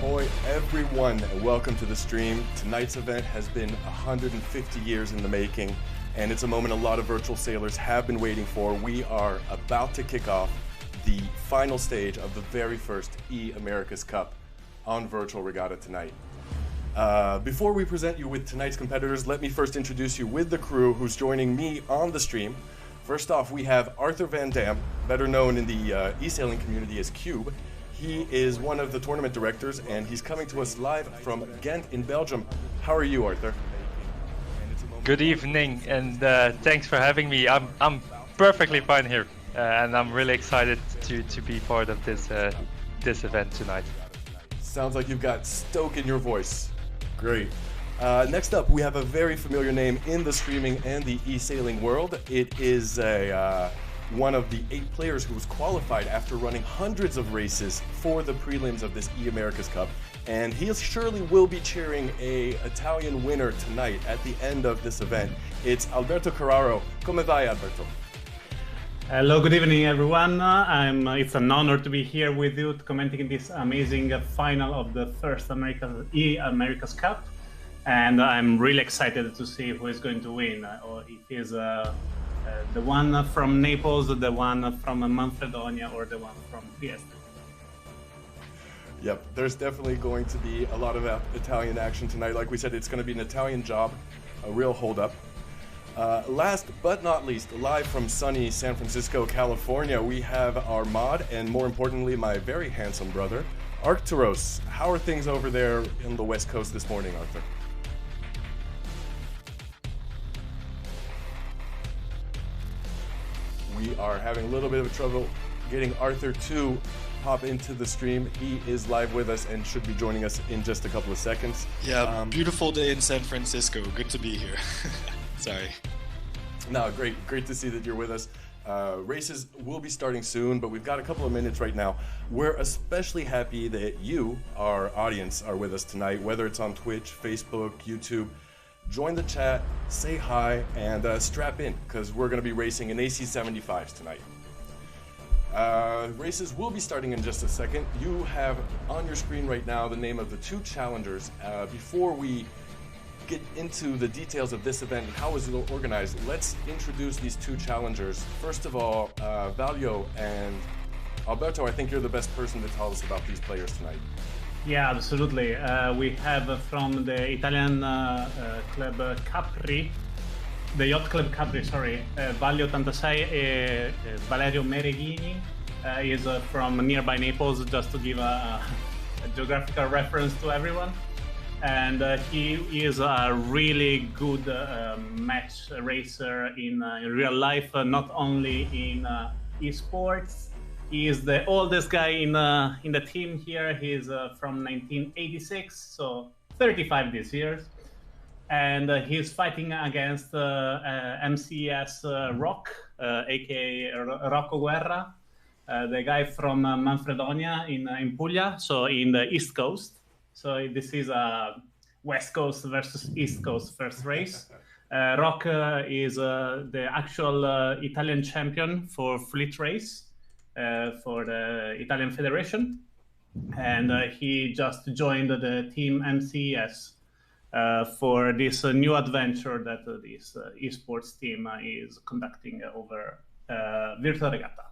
Ahoy everyone, and welcome to the stream. Tonight's event has been 150 years in the making, and it's a moment a lot of virtual sailors have been waiting for. We are about to kick off the final stage of the very first eAmerica's Cup on Virtual Regatta tonight. Before we present you with tonight's competitors, let me first introduce you with the crew who's joining me on the stream. First off, we have Arthur Van Dam, better known in the e-sailing community as Cube. He is one of the tournament directors, and he's coming to us live from Ghent in Belgium. How are you, Arthur? Good evening, and thanks for having me. I'm perfectly fine here, and I'm really excited to be part of this event tonight. Sounds like you've got stoke in your voice. Great. Next up, we have a very familiar name in the streaming and the e-sailing world. It is one of the 8 players who was qualified after running hundreds of races for the prelims of this eAmerica's Cup, and he surely will be cheering an Italian winner tonight at the end of this event. It's Alberto Carraro. Come vai, Alberto? Hello, good evening, everyone. It's an honor to be here with you, commenting this amazing final of the first eAmerica's Cup, and I'm really excited to see who is going to win, or if it's the one from Naples, the one from Manfredonia, or the one from Trieste. Yep, there's definitely going to be a lot of Italian action tonight. Like we said, it's going to be an Italian job, a real hold-up. Last but not least, live from sunny San Francisco, California, we have our mod, and more importantly, my very handsome brother, Arcturus. How are things over there in the West Coast this morning, Arthur? We are having a little bit of trouble getting Arthur to pop into the stream. He is live with us and should be joining us in just a couple of seconds. Yeah, beautiful day in San Francisco. Good to be here. Sorry. No, great to see that you're with us. Races will be starting soon, but we've got a couple of minutes right now. We're especially happy that you, our audience, are with us tonight, whether it's on Twitch, Facebook, YouTube. Join the chat, say hi, and strap in, because we're going to be racing in AC-75s tonight. Races will be starting in just a second. You have on your screen right now the name of the 2 challengers. Before we get into the details of this event and how is it organized, let's introduce these 2 challengers. First of all, Valio and Alberto, I think you're the best person to tell us about these players tonight. Yeah, absolutely. We have from the Italian club Capri, the yacht club Capri, sorry, Valio 86, Valerio Mereghini is from nearby Naples, just to give a geographical reference to everyone. And he is a really good match racer in real life, not only in esports. He is the oldest guy in the team here. He's from 1986, so 35 this year. And he's fighting against MCS Rock, aka Rocco Guerra, the guy from Manfredonia in Puglia, so in the East Coast. So this is a West Coast versus East Coast first race. Rock is the actual Italian champion for fleet race. For the Italian Federation, and he just joined the team MCS for this new adventure that this esports team is conducting over Virtual Regatta.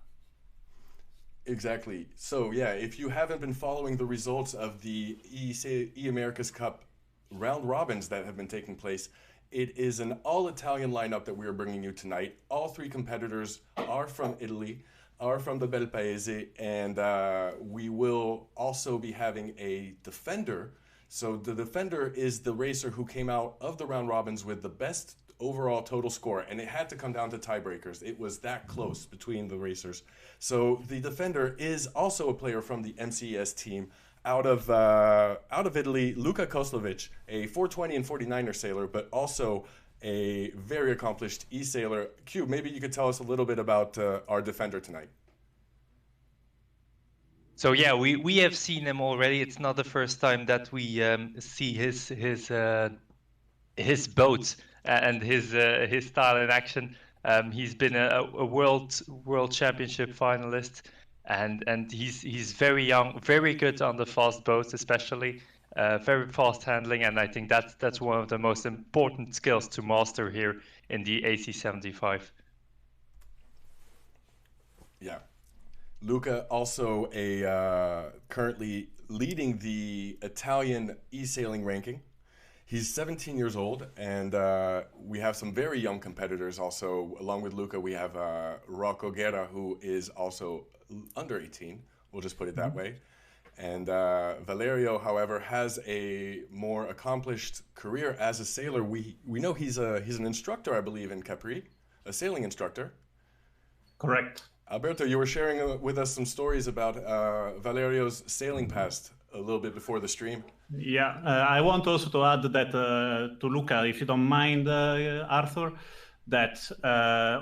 Exactly. So yeah, if you haven't been following the results of the eAmerica's Cup round robins that have been taking place, it is an all-Italian lineup that we are bringing you tonight. All 3 competitors are from Italy, are from the Bel Paese, and we will also be having a defender. So the defender is the racer who came out of the round robins with the best overall total score, and it had to come down to tiebreakers. It was that close between the racers. So the defender is also a player from the MCES team out of Italy, Luca Koslovic, a 420 and 49er sailor, but also a very accomplished e-sailor. Q, maybe you could tell us a little bit about our defender tonight. So yeah, we have seen him already. It's not the first time that we see his boat and his style in action. He's been a world championship finalist, and he's very young, very good on the fast boats, especially very fast handling, and I think that's one of the most important skills to master here in the AC-75. Yeah. Luca also currently leading the Italian e-sailing ranking. He's 17 years old, and we have some very young competitors also. Along with Luca, we have Rocco Guerra, who is also under 18. We'll just put it that way. And Valerio, however, has a more accomplished career as a sailor. We know he's an instructor, I believe, in Capri, a sailing instructor. Correct. Alberto, you were sharing with us some stories about Valerio's sailing past a little bit before the stream. Yeah, I want also to add that to Luca, if you don't mind, Arthur, that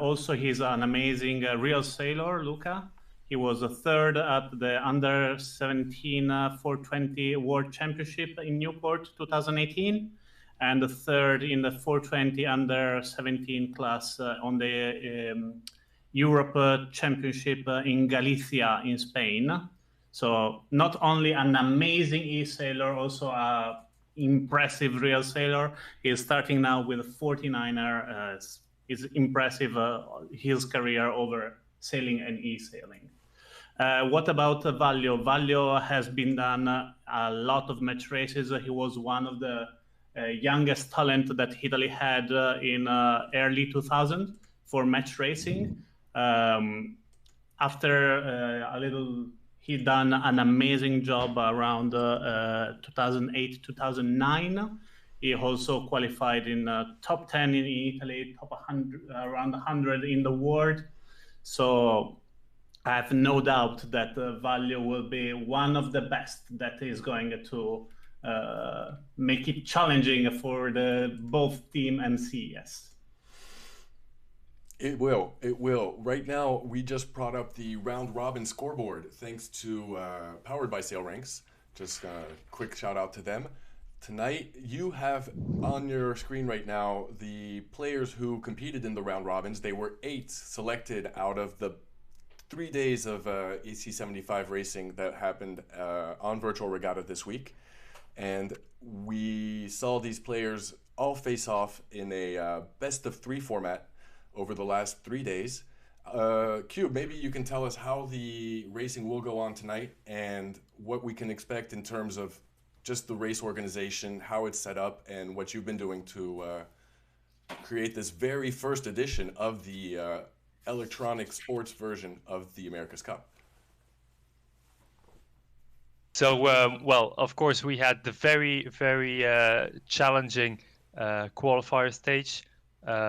also he's an amazing real sailor, Luca. He was a third at the under 17 420 World Championship in Newport 2018, and the third in the 420 under 17 class on the Europe Championship in Galicia in Spain. So not only an amazing e-sailor, also a impressive real sailor. He's starting now with a 49er. It's impressive his career over sailing and e-sailing. What about Vallio? Vallio has been done a lot of match races. He was one of the youngest talent that Italy had in early 2000 for match racing. After a little, he done an amazing job around 2008, 2009. He also qualified in top 10 in Italy, top 100, around 100 in the world. So I have no doubt that Vallio will be one of the best that is going to make it challenging for both team and CES. It will. It will. Right now, we just brought up the round robin scoreboard thanks to Powered by SailRanks. Just a quick shout out to them. Tonight, you have on your screen right now the players who competed in the round robins. They were 8 selected out of the 3 days of AC-75 racing that happened on Virtual Regatta this week. And we saw these players all face off in a best of 3 format over the last 3 days. Cube, maybe you can tell us how the racing will go on tonight and what we can expect in terms of just the race organization, how it's set up, and what you've been doing to create this very first edition of the electronic sports version of the America's Cup. So, well, of course, we had the very, very challenging qualifier stage.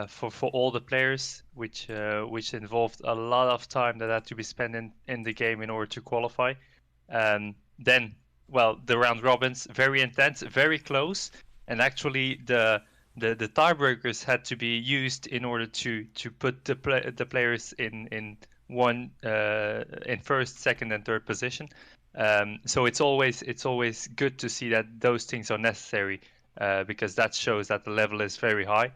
For all the players, which involved a lot of time that had to be spent in the game in order to qualify. Then, well, the round robins, very intense, very close, and actually the tiebreakers had to be used in order to put the players in first, second, and third position. So it's always good to see that those things are necessary because that shows that the level is very high.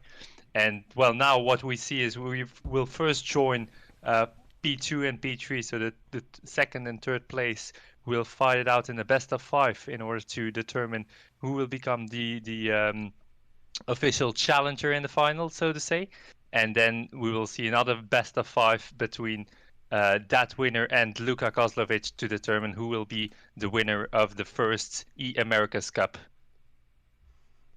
And well, now what we see is we will first join P2 and P3, so that the second and third place will fight it out in a best of 5 in order to determine who will become the official challenger in the final, so to say. And then we will see another best of 5 between that winner and Luka Kozlovic to determine who will be the winner of the first eAmerica's Cup.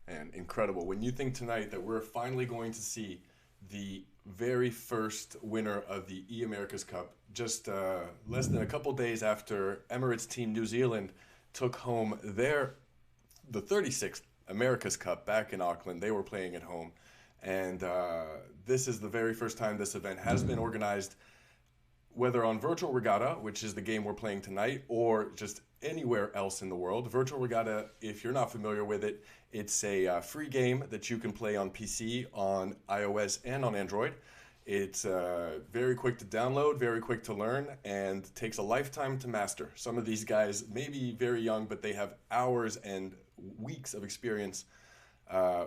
And incredible. When you think tonight that we're finally going to see the very first winner of the eAmerica's Cup, just less than a couple days after Emirates Team New Zealand took home the 36th America's Cup back in Auckland. They were playing at home. And this is the very first time this event has been organized, whether on Virtual Regatta, which is the game we're playing tonight, or just anywhere else in the world. Virtual Regatta, if you're not familiar with it, it's a free game that you can play on PC, on iOS, and on Android. It's very quick to download, very quick to learn, and takes a lifetime to master. Some of these guys may be very young, but they have hours and weeks of experience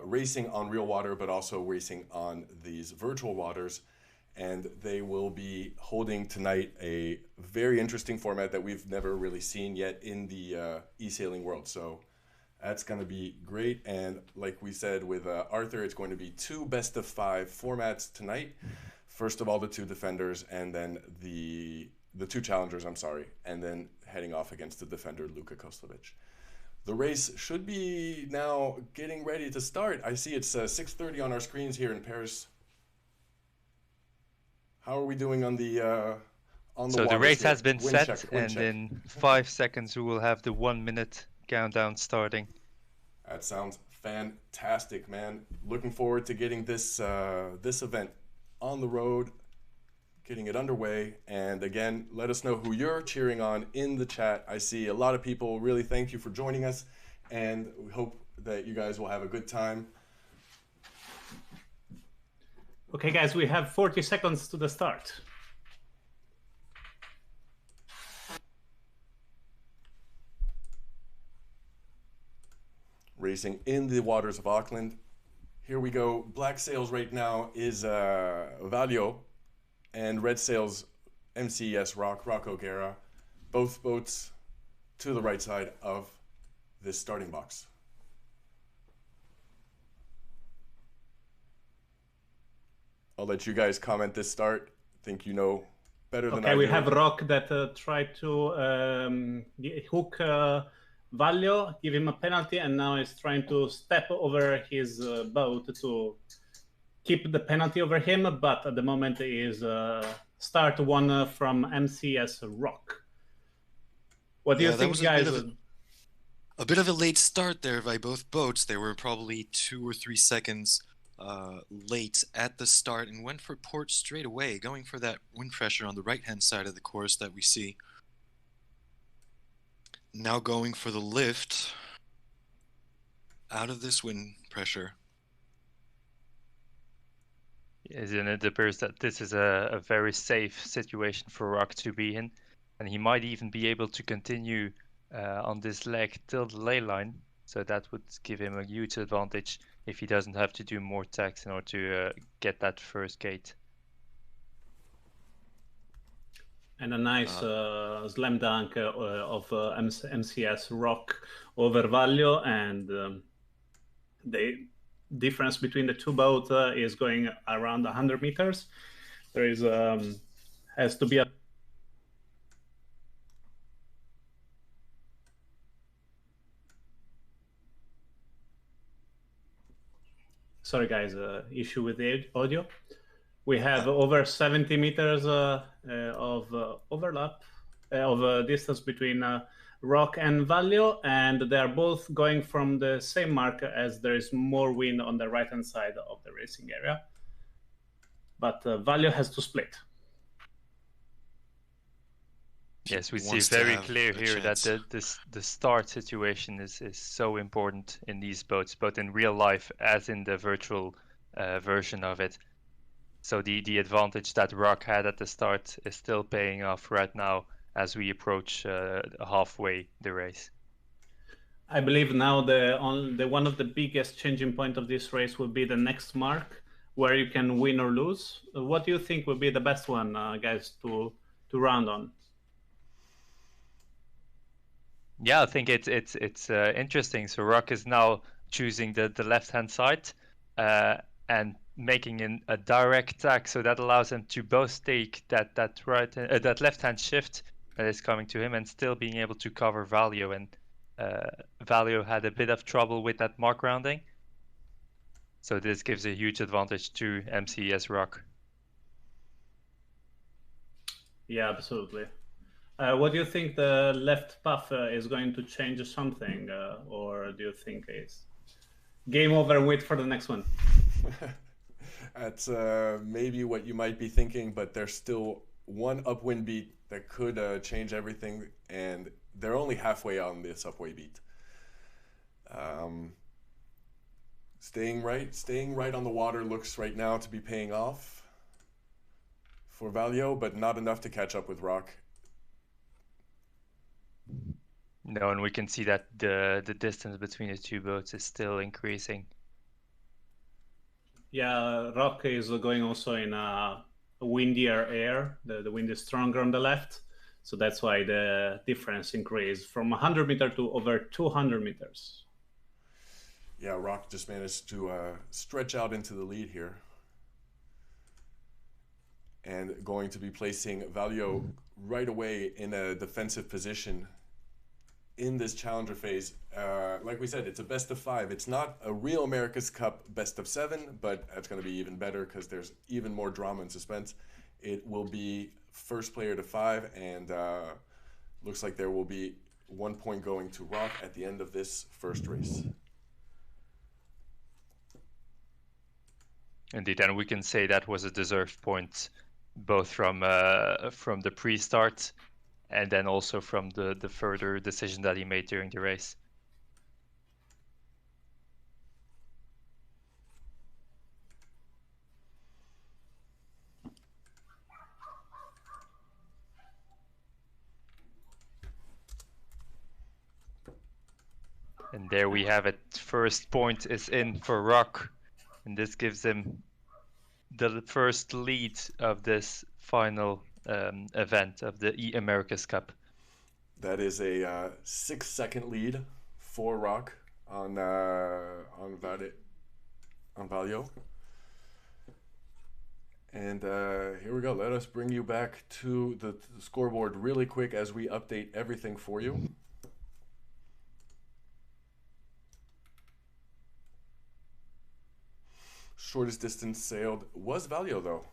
racing on real water, but also racing on these virtual waters. and they will be holding tonight a very interesting format that we've never really seen yet in the e-sailing world. So that's going to be great. And like we said with Arthur, it's going to be 2 best-of-5 formats tonight. First of all, the 2 defenders, and then the 2 challengers, I'm sorry, and then heading off against the defender, Luka Koslovic. The race should be now getting ready to start. I see it's 6:30 on our screens here in Paris. How are we doing on the So the race has been Wind set, check, and check. in 5 seconds we will have the 1 minute countdown starting. That sounds fantastic, man. Looking forward to getting this this event on the road, getting it underway. And again, let us know who you're cheering on in the chat. I see a lot of people. Really thank you for joining us, and we hope that you guys will have a good time. Okay, guys, we have 40 seconds to the start. Racing in the waters of Auckland. Here we go. Black sails right now is Valio, and red sails MCS Rocco Guerra. Both boats to the right side of this starting box. I'll let you guys comment this start. I think you know better than I do. Okay, we have Rock that tried to hook Valio, give him a penalty, and now is trying to step over his boat to keep the penalty over him, but at the moment is start 1 from MCS Rock. What do you think, guys? A bit of a late start there by both boats. They were probably 2 or 3 seconds late at the start and went for port straight away, going for that wind pressure on the right-hand side of the course that we see. Now going for the lift out of this wind pressure. Yes, and it appears that this is a very safe situation for Rock to be in, and he might even be able to continue on this leg till the ley line, so that would give him a huge advantage if he doesn't have to do more tacks in order to get that first gate. And a nice slam dunk of MCS Rock over Valio, and the difference between the 2 boats is going around 100 meters. There is has to be a sorry guys, issue with the audio. We have over 70 meters of overlap of distance between Rock and Valio, and they are both going from the same mark, as there is more wind on the right hand side of the racing area. But Valio has to split. Yes, we see very clear here that the start situation is so important in these boats, both in real life as in the virtual version of it. So the advantage that Rock had at the start is still paying off right now as we approach halfway the race. I believe now the one of the biggest changing point of this race will be the next mark, where you can win or lose. What do you think will be the best one, guys, to round on? Yeah, I think it's interesting. So Rock is now choosing the left hand side and making a direct tack, so that allows him to both take that left hand shift that is coming to him and still being able to cover Valio. And Valio had a bit of trouble with that mark rounding, so this gives a huge advantage to MCS Rock. Yeah, absolutely. What do you think the left path is going to change something, or do you think it's game over and wait for the next one? That's maybe what you might be thinking, but there's still one upwind beat that could change everything, and they're only halfway on this upway beat. Staying right on the water looks right now to be paying off for Valio, but not enough to catch up with Rock. No, and we can see that the distance between the 2 boats is still increasing. Yeah, Rock is going also in a windier air. The wind is stronger on the left. So that's why the difference increased from 100 meters to over 200 meters. Yeah, Rock just managed to stretch out into the lead here. And going to be placing Valio right away in a defensive position in this challenger phase. Like we said, it's a best of 5. It's not a real America's Cup best of 7, but it's going to be even better because there's even more drama and suspense. It will be first player to 5, and looks like there will be 1 point going to Rock at the end of this first race. Indeed, and we can say that was a deserved point, both from the pre-start and then also from the further decision that he made during the race. And there we have it. First point is in for Rock, and this gives him the first lead of this final event of the eAmerica's Cup. That is a 6-second lead for Rock on Valio. And here we go. Let us bring you back to the scoreboard really quick as we update everything for you. Shortest distance sailed was Valio, though.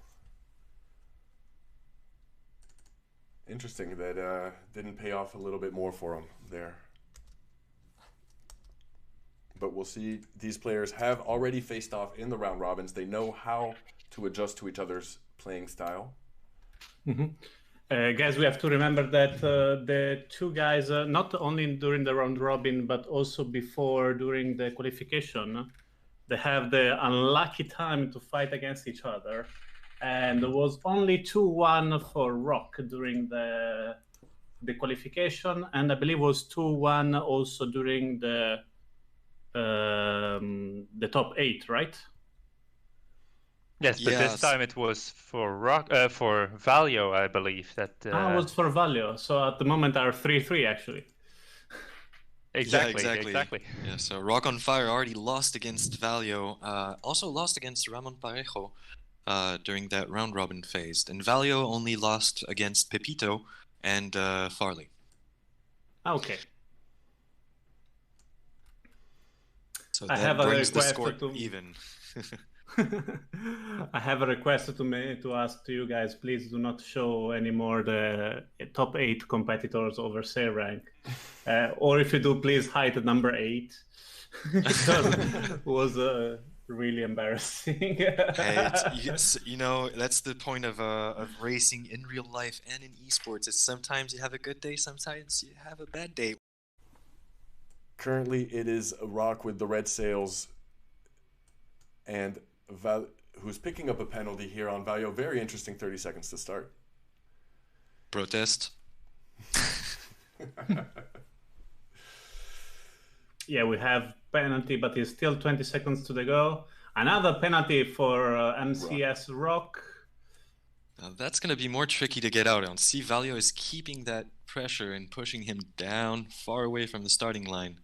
Interesting that didn't pay off a little bit more for him there. But we'll see. These players have already faced off in the round robins. They know how to adjust to each other's playing style. Guys, we have to remember that the two guys, not only during the round robin, but also before, during the qualification, they have the unlucky time to fight against each other. And there was only 2-1 for Rock during the qualification, and I believe it was 2-1 also during the top 8, right? Yes, but this time it was for Rock, for Valio, I believe. That it was for Valio. So at the moment are 3-3 actually. Exactly. Yeah, so Rock on Fire already lost against Valio, also lost against Ramon Parejo during that round robin phase. And Valio only lost against Pepito and Farley. Okay. So I that have brings a the request score to even. I have a request to ask to you guys. Please do not show anymore the top 8 competitors over say rank, or if you do, please hide the number 8 because it was really embarrassing. Hey, you know, that's the point of racing in real life and in esports. It's sometimes you have a good day, sometimes you have a bad day. Currently, it is Rock with the red sails, and who's picking up a penalty here on Valio. Very interesting 30 seconds to start. Protest. Yeah, we have penalty, but it's still 20 seconds to the go. Another penalty for MCS Rock. That's going to be more tricky to get out on. See, Valio is keeping that pressure and pushing him down, far away from the starting line.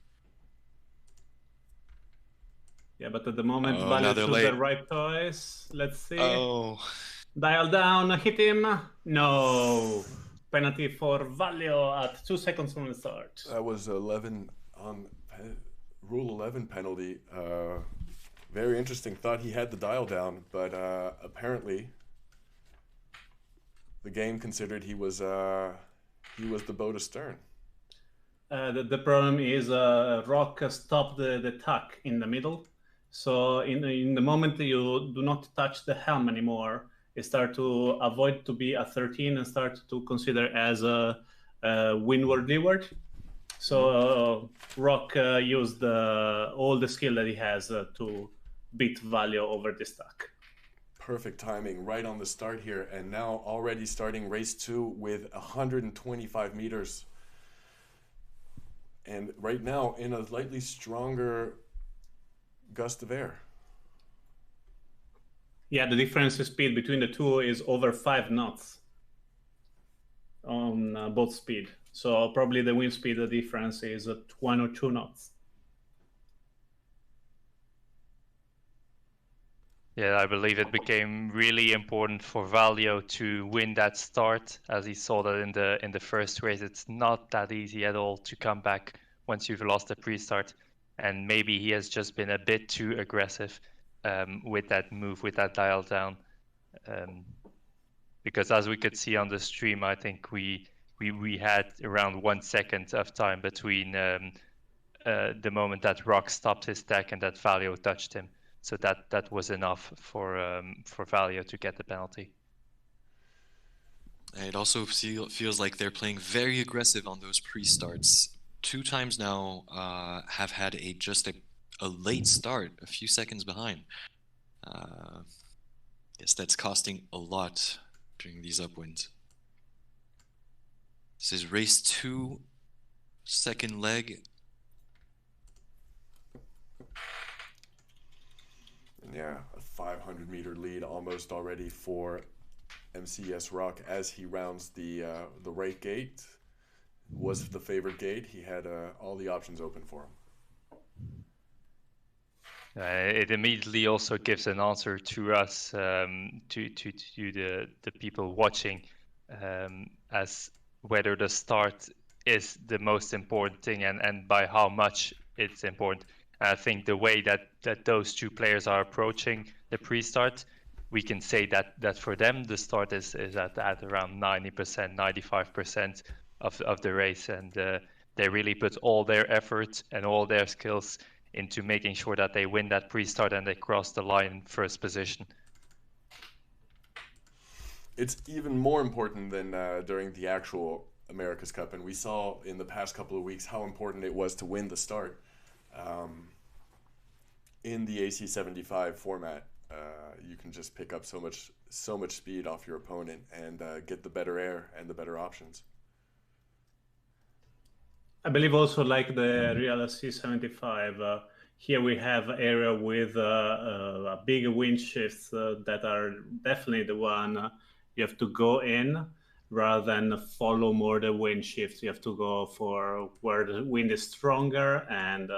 Yeah, but at the moment, Valio chose the right choice. Let's see. Oh. Dial down, hit him. No. Penalty for Valio at 2 seconds from the start. That was 11 on Rule 11 penalty. Very interesting. Thought he had the dial down, but apparently the game considered he was the boat astern. The problem is Rock stopped the tuck in the middle. So in the moment you do not touch the helm anymore, you start to avoid to be a 13 and start to consider as a windward leeward. So Rock used all the skill that he has to beat Valio over this tuck. Perfect timing right on the start here, and now already starting race 2 with 125 meters. And right now in a slightly stronger gust of air. Yeah, the difference in speed between the two is over 5 knots on both speed. So probably the wind speed, the difference is 1 or 2 knots. Yeah, I believe it became really important for Valio to win that start, as he saw that in the first race. It's not that easy at all to come back once you've lost the pre-start, and maybe he has just been a bit too aggressive with that move, with that dial down. Because as we could see on the stream, I think we had around 1 second of time between the moment that Rock stopped his deck and that Valio touched him. So that was enough for Valio to get the penalty. It also feels like they're playing very aggressive on those pre-starts. 2 times now have had just a late start, a few seconds behind. Yes, that's costing a lot during these upwinds. This is race 2, second leg. Yeah, a 500-meter lead almost already for MCS Rock as he rounds the right gate. Was the favored gate. He had all the options open for him. It immediately also gives an answer to us, to the people watching, as whether the start is the most important thing and by how much it's important. I think the way that those two players are approaching the pre-start, we can say that for them the start is at around 90%, 95% of the race, and they really put all their effort and all their skills into making sure that they win that pre-start and they cross the line first position. It's even more important than during the actual America's Cup, and we saw in the past couple of weeks how important it was to win the start. In the AC75 format, you can just pick up so much speed off your opponent and get the better air and the better options. I believe also like the Real C75, here we have area with a big wind shifts that are definitely the one you have to go in rather than follow more the wind shifts. You have to go for where the wind is stronger, and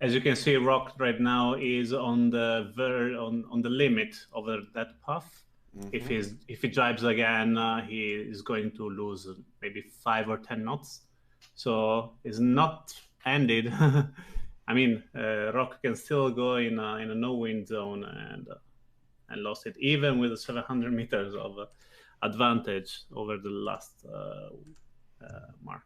as you can see, Rock right now is on the on the limit of that path. Mm-hmm. If he drives again, he is going to lose maybe 5 or 10 knots. So it's not ended. I mean, Rock can still go in a no-wind zone and lost it, even with 700 meters of advantage over the last mark.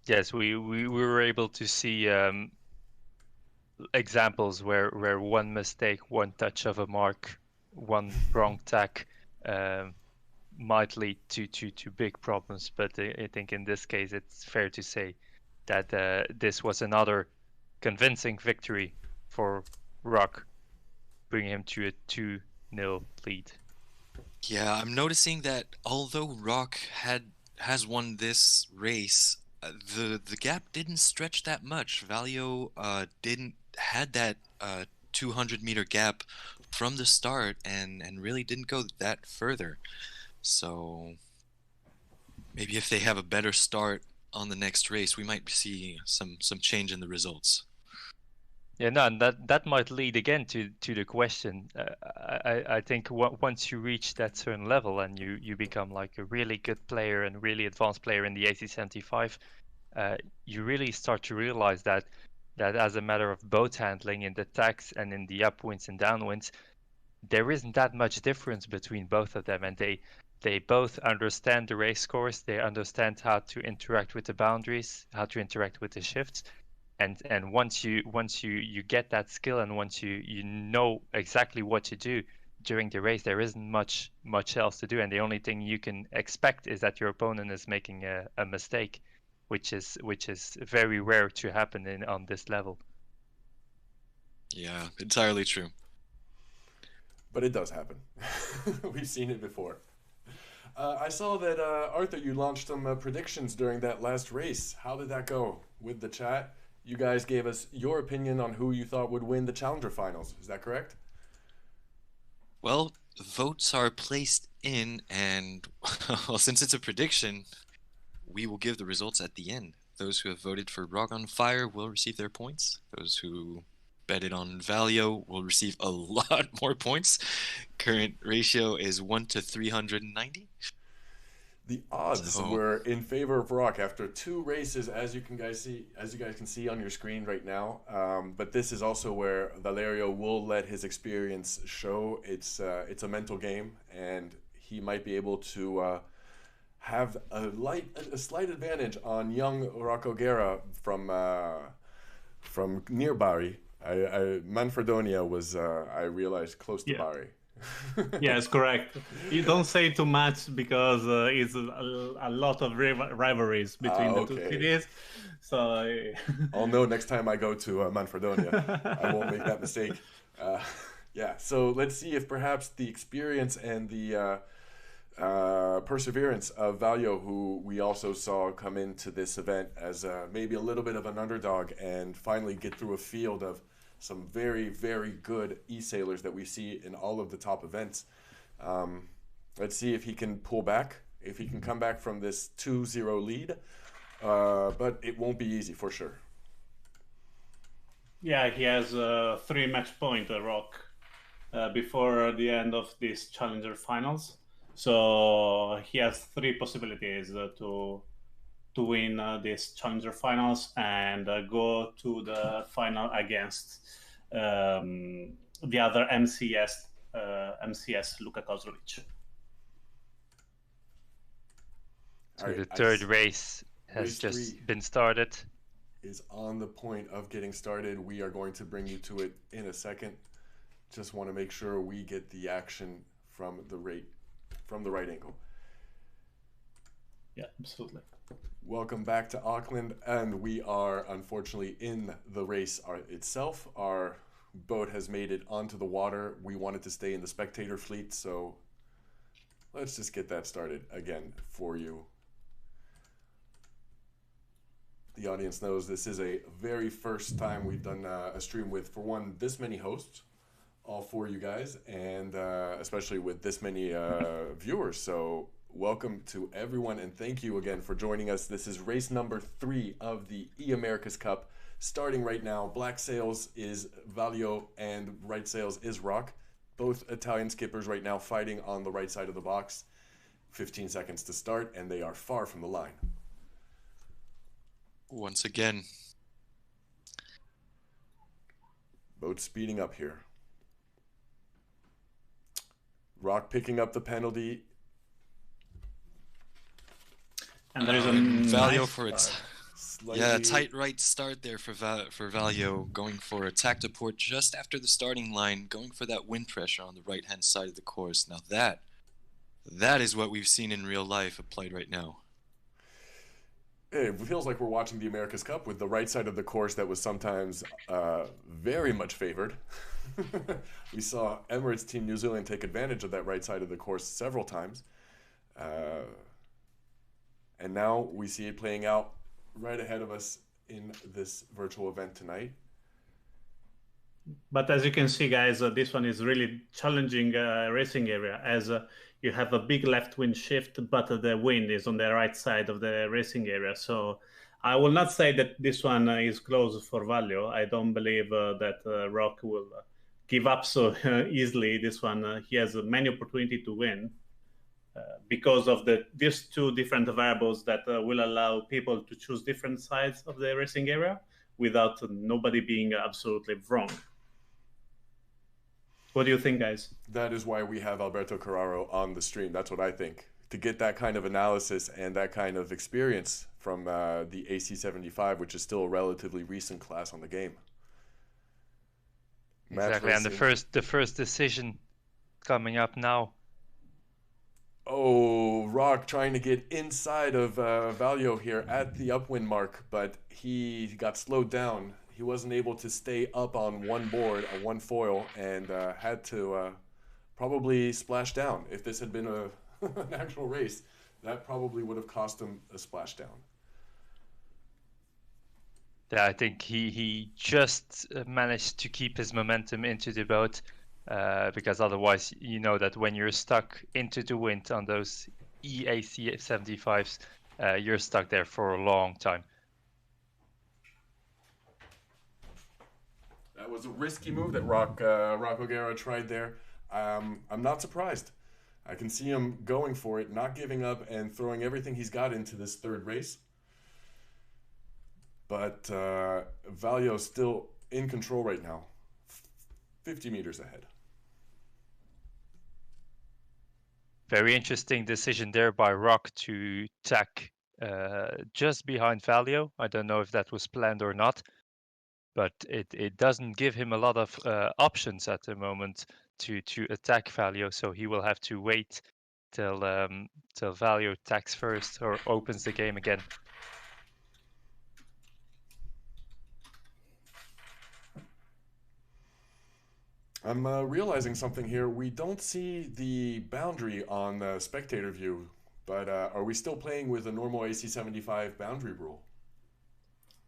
Yes, we were able to see examples where one mistake, one touch of a mark, one wrong tack might lead to big problems. But I think in this case, it's fair to say that this was another convincing victory for Rock, bringing him to a 2-0 lead. Yeah, I'm noticing that although Rock has won this race, the gap didn't stretch that much. Valio had that 200-meter gap from the start and really didn't go that further. So maybe if they have a better start on the next race, we might see some change in the results. Yeah, no, and that might lead again to the question. I think once you reach that certain level and you become like a really good player and really advanced player in the AC75, you really start to realize that as a matter of boat handling in the tacks and in the upwinds and downwinds, there isn't that much difference between both of them, and they both understand the race course. They understand how to interact with the boundaries, how to interact with the shifts. And once you get that skill, and once you know exactly what to do during the race, there isn't much else to do, and the only thing you can expect is that your opponent is making a mistake, which is very rare to happen on this level. Yeah, entirely true. But it does happen. We've seen it before. I saw that Arthur, you launched some predictions during that last race. How did that go with the chat? you guys gave us your opinion on who you thought would win the Challenger Finals. Is that correct? Well, votes are placed in, and well, since it's a prediction, we will give the results at the end. Those who have voted for Rock on Fire will receive their points. Those who betted on Valio will receive a lot more points. Current ratio is 1 to 390. The odds were in favor of Rock after 2 races, as you guys can see on your screen right now. But this is also where Valerio will let his experience show. It's a mental game, and he might be able to have a slight advantage on young Rocco Guerra from near Bari. Manfredonia was I realized close to Bari. Yes, correct. You don't say too much because it's a lot of rivalries between the 2 cities. So I'll know next time I go to Manfredonia. I won't make that mistake. Yeah, so let's see if perhaps the experience and the perseverance of Valio, who we also saw come into this event as maybe a little bit of an underdog and finally get through a field of some very, very good e-sailors that we see in all of the top events. Let's see if he can pull back, if he can come back from this 2-0 lead, but it won't be easy for sure. Yeah, he has 3 match point, Rock, before the end of this Challenger Finals. So he has 3 possibilities to win this Challenger Finals and go to the final against the other MCS Luka Kozlovic. So the third race has just been started. Is on the point of getting started. We are going to bring you to it in a second. Just want to make sure we get the action from the right angle. Yeah, absolutely. Welcome back to Auckland, and we are unfortunately in the race itself. Our boat has made it onto the water. We wanted to stay in the spectator fleet, so let's just get that started again for you. The audience knows this is a very first time we've done a stream with, for one, this many hosts, all 4 you guys, and especially with this many viewers. So welcome to everyone, and thank you again for joining us. This is race number 3 of the eAmerica's Cup, starting right now. Black sails is Valio and right sails is Rock. Both Italian skippers right now fighting on the right side of the box. 15 seconds to start, and they are far from the line. Once again, boat speeding up here. Rock picking up the penalty. And there is a Valio nice for its tight right start there for Valio, going for attack to port just after the starting line, going for that wind pressure on the right hand side of the course. Now that is what we've seen in real life applied right now. It feels like we're watching the America's Cup with the right side of the course that was sometimes very much favored. We saw Emirates Team New Zealand take advantage of that right side of the course several times. And now we see it playing out right ahead of us in this virtual event tonight. But as you can see, guys, this one is really challenging racing area, as you have a big left wind shift, but the wind is on the right side of the racing area. So I will not say that this one is close for Valio. I don't believe that Rock will give up so easily. This one, he has many opportunity to win because of these 2 different variables that will allow people to choose different sides of the racing area without nobody being absolutely wrong. What do you think, guys? That is why we have Alberto Carraro on the stream. That's what I think. To get that kind of analysis and that kind of experience from the AC75, which is still a relatively recent class on the game. Exactly, and the first decision coming up now. Oh, Rock trying to get inside of Valio here at the upwind mark, but he got slowed down. He wasn't able to stay up on one board, on one foil, and had to probably splash down. If this had been an actual race, that probably would have cost him a splashdown. Yeah, I think he just managed to keep his momentum into the boat, because otherwise, you know that when you're stuck into the wind on those EAC 75s, you're stuck there for a long time. That was a risky move that Rock O'Gara tried there. I'm not surprised. I can see him going for it, not giving up, and throwing everything he's got into this third race. But Valio's still in control right now, 50 meters ahead. Very interesting decision there by Rock to tack just behind Valio. I don't know if that was planned or not, but it doesn't give him a lot of options at the moment to attack Valio. So he will have to wait till Valio tacks first or opens the game again. I'm realizing something here. We don't see the boundary on the spectator view, but are we still playing with a normal AC75 boundary rule?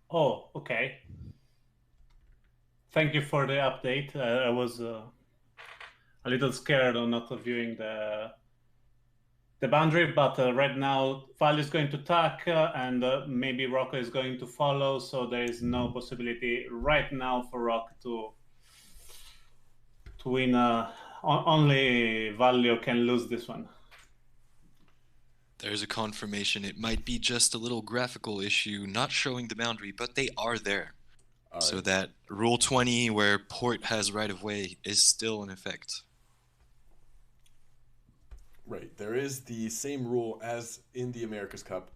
Oh, okay. Thank you for the update. I was a little scared on not viewing the boundary, but right now Val is going to tack, and maybe Rocco is going to follow, so there is no possibility right now for Rock to win. Only Valio can lose this one. There's a confirmation. It might be just a little graphical issue, not showing the boundary, but they are there. All So right. that Rule 20, where port has right-of-way, is still in effect. Right. There is the same rule as in the America's Cup.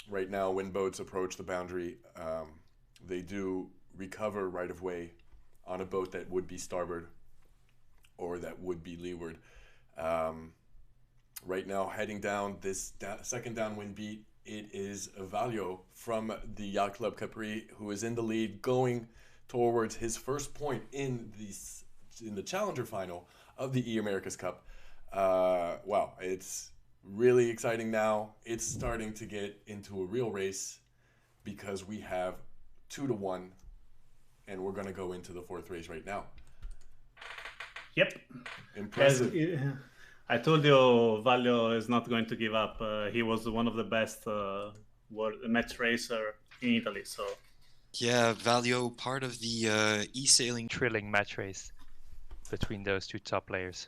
Right now, when boats approach the boundary, they do recover right of way on a boat that would be starboard or that would be leeward. Right now, heading down this second downwind beat, it is Valio from the Yacht Club Capri who is in the lead, going towards his first point in the Challenger final of the eAmerica's Cup. Wow, it's really exciting now. It's starting to get into a real race because we have 2-1, and we're going to go into the fourth race right now. Yep. Impressive. I told you Valio is not going to give up. He was one of the best world match racer in Italy. So Yeah, Valio, part of the e-sailing. Thrilling match race between those two top players.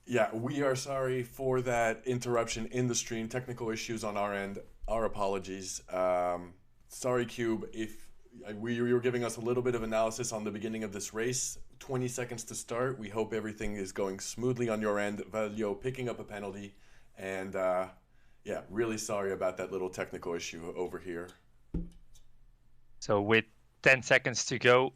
Yeah, we are sorry for that interruption in the stream. Technical issues on our end. Our apologies. Sorry, Cube, if you were giving us a little bit of analysis on the beginning of this race. 20 seconds to start. We hope everything is going smoothly on your end. Valio picking up a penalty. And yeah, really sorry about that little technical issue over here. So with 10 seconds to go,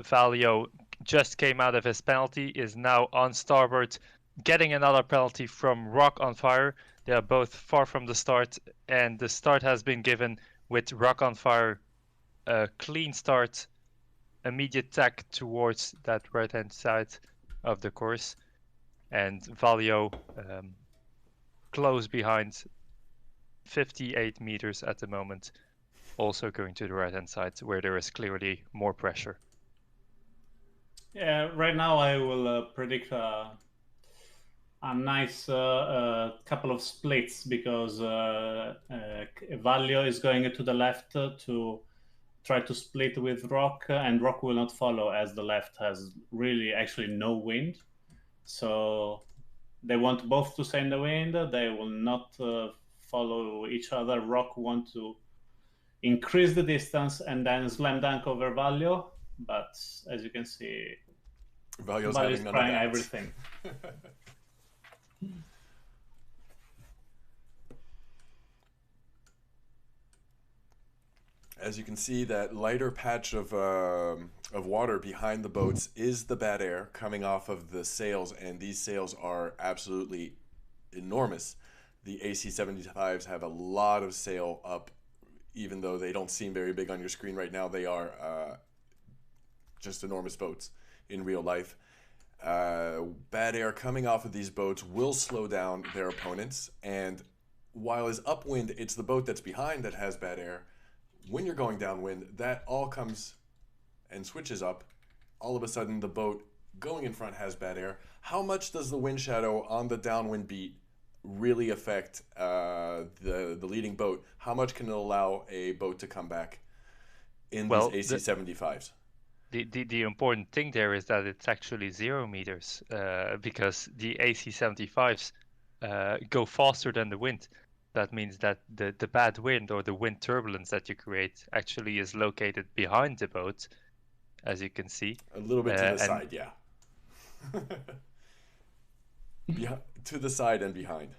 Valio just came out of his penalty, is now on starboard, getting another penalty from Rock on Fire. They are both far from the start, and the start has been given with Rock on Fire, a clean start, immediate tack towards that right-hand side of the course, and Valio close behind, 58 meters at the moment, also going to the right-hand side where there is clearly more pressure. yeah, right now I will predict a nice couple of splits because Valio is going to the left to try to split with Rock, and Rock will not follow as the left has really actually no wind. So they want both to stay in the wind. They will not follow each other. Rock want to increase the distance and then slam dunk over Valio. But as you can see, Valio's Valio's having none trying of that. everything. As you can see, that lighter patch of water behind the boats is the bad air coming off of the sails, and these sails are absolutely enormous. The AC75s have a lot of sail up, even though they don't seem very big on your screen right now. They are just enormous boats in real life. Bad air coming off of these boats will slow down their opponents, and while as upwind, it's the boat that's behind that has bad air. when you're going downwind, that all comes and switches up. All of a sudden, the boat going in front has bad air. How much does the wind shadow on the downwind beat really affect the leading boat? How much can it allow a boat to come back in these AC-75s? The important thing there is that it's actually 0 meters because the AC-75s go faster than the wind. That means that the bad wind or the wind turbulence that you create actually is located behind the boat, as you can see. A little bit to the side, yeah. To the side and behind.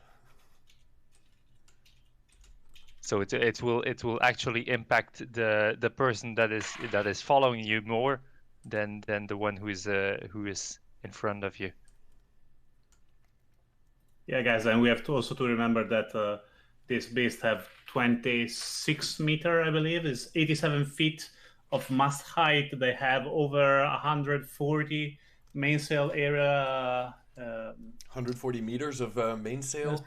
So it will actually impact the person that is following you more than the one who is in front of you. Yeah, guys, and we have to also to remember that this beast have 26 meter, I believe, is 87 feet of mast height. They have over 140 mainsail area. 140 meters of mainsail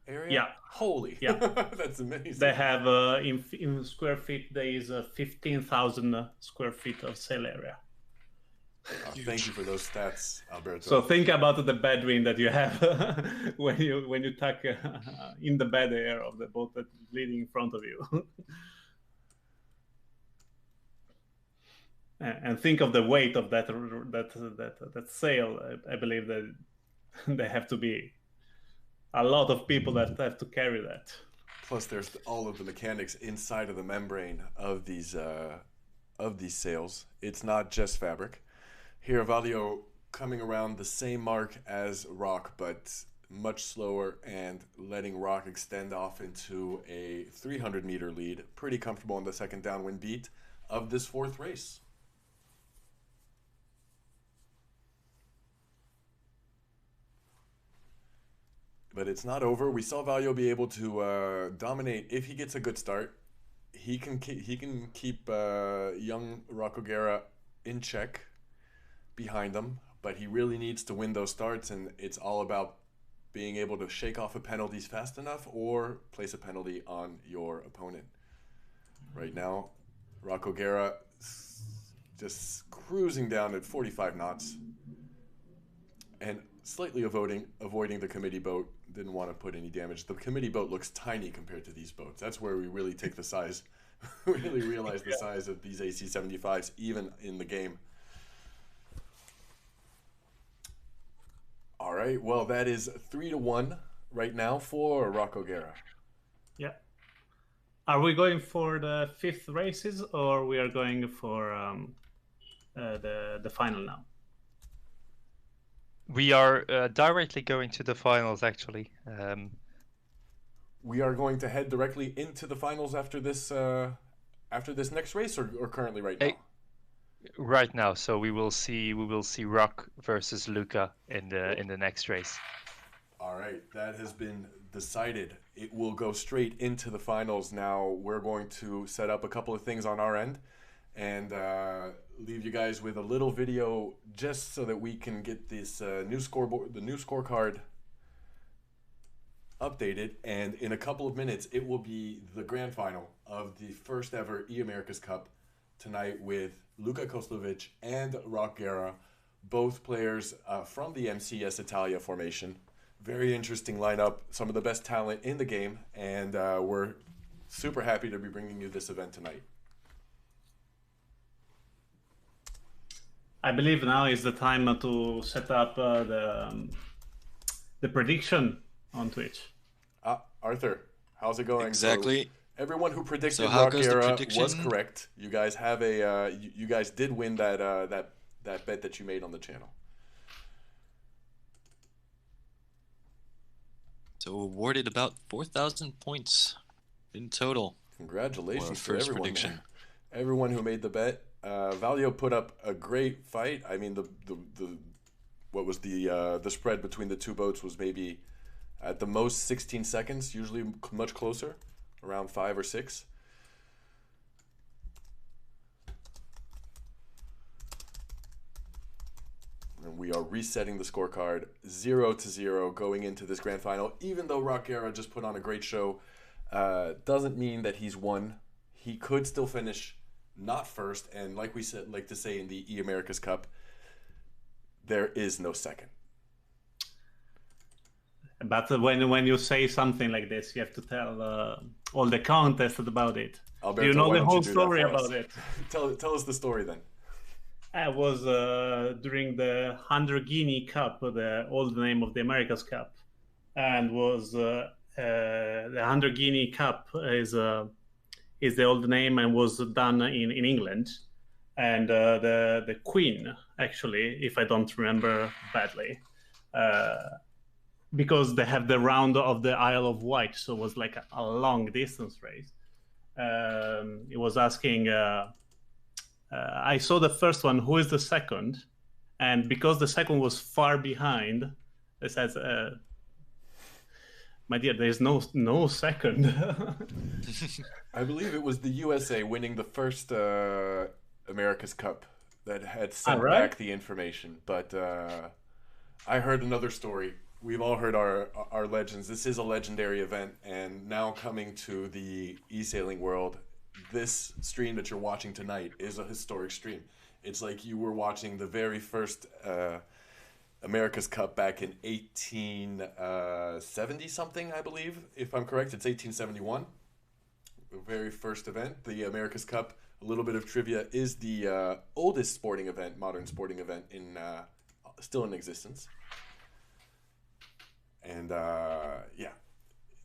area? Yeah. Holy. Yeah. That's amazing. They have, in square feet, there is 15,000 square feet of sail area. Oh, thank you for those stats, Alberto. So think about the bad wind that you have when you tuck in the bad air of the boat that is leading in front of you. And think of the weight of that sail. I believe that there have to be a lot of people that have to carry that. Plus, there's all of the mechanics inside of the membrane of these sails. It's not just fabric. Here, Valio coming around the same mark as Rock, but much slower and letting Rock extend off into a 300-meter lead. Pretty comfortable in the second downwind beat of this fourth race. But it's not over. We saw Valio be able to dominate if he gets a good start. He can keep young Rocco Guerra in check behind them, but he really needs to win those starts, and it's all about being able to shake off a penalties fast enough or place a penalty on your opponent. Right now, Rocco Guerra just cruising down at 45 knots and slightly avoiding the committee boat. Didn't want to put any damage. The committee boat looks tiny compared to these boats. That's where we really take the size, really realize the size of these AC-75s, even in the game. All right, well, that is 3-1 right now for Rocco Guerra. Yeah. Are we going for the fifth races, or we are going for the final now? We are directly going to the finals, actually. We are going to head directly into the finals after this next race, or currently right now. Right now, so we will see Rock versus Luca in the next race. All right, that has been decided. It will go straight into the finals. Now we're going to set up a couple of things on our end and leave you guys with a little video just so that we can get this new scoreboard, the new scorecard updated. And in a couple of minutes, it will be the grand final of the first ever eAmerica's Cup tonight with Luca Koslovic and Rock Guerra, both players from the MCS Italia formation. Very interesting lineup, some of the best talent in the game, and we're super happy to be bringing you this event tonight. I believe now is the time to set up the prediction on Twitch. Arthur, how's it going? Exactly. So everyone who predicted Rock Guerra was correct. You guys have you guys did win that bet that you made on the channel. So awarded about 4,000 points in total. Congratulations for everyone. prediction. Everyone who made the bet. Valio put up a great fight. I mean, the what was the spread between the two boats was maybe at the most 16 seconds, usually much closer, around 5 or 6. And we are resetting the scorecard 0-0 going into this grand final. Even though Rock Guerra just put on a great show, doesn't mean that he's won. he could still finish not first, and like we said, like to say in the eAmerica's Cup, there is no second. But when you say something like this, you have to tell all the contest about it. Alberto, do you know why the don't whole you do that story for us? about it? Tell us the story then. I was during the 100 Guinea Cup, the old name of the America's Cup, and was the 100 Guinea Cup is the old name and was done in England, and the Queen, actually, if I don't remember badly, because they have the round of the Isle of Wight, so it was like a long distance race. It was asking. I saw the first one. Who is the second? And because the second was far behind, it says, "My dear, there is no second." I believe it was the USA winning the first America's Cup that had sent back the information. But I heard another story. We've all heard our legends. This is a legendary event, and now coming to the e-sailing world, this stream that you're watching tonight is a historic stream. It's like you were watching the very first America's Cup back in 1870 something, I believe, if I'm correct. It's 1871. The very first event, the America's Cup. A little bit of trivia: is the oldest sporting event, modern sporting event in still in existence. And yeah,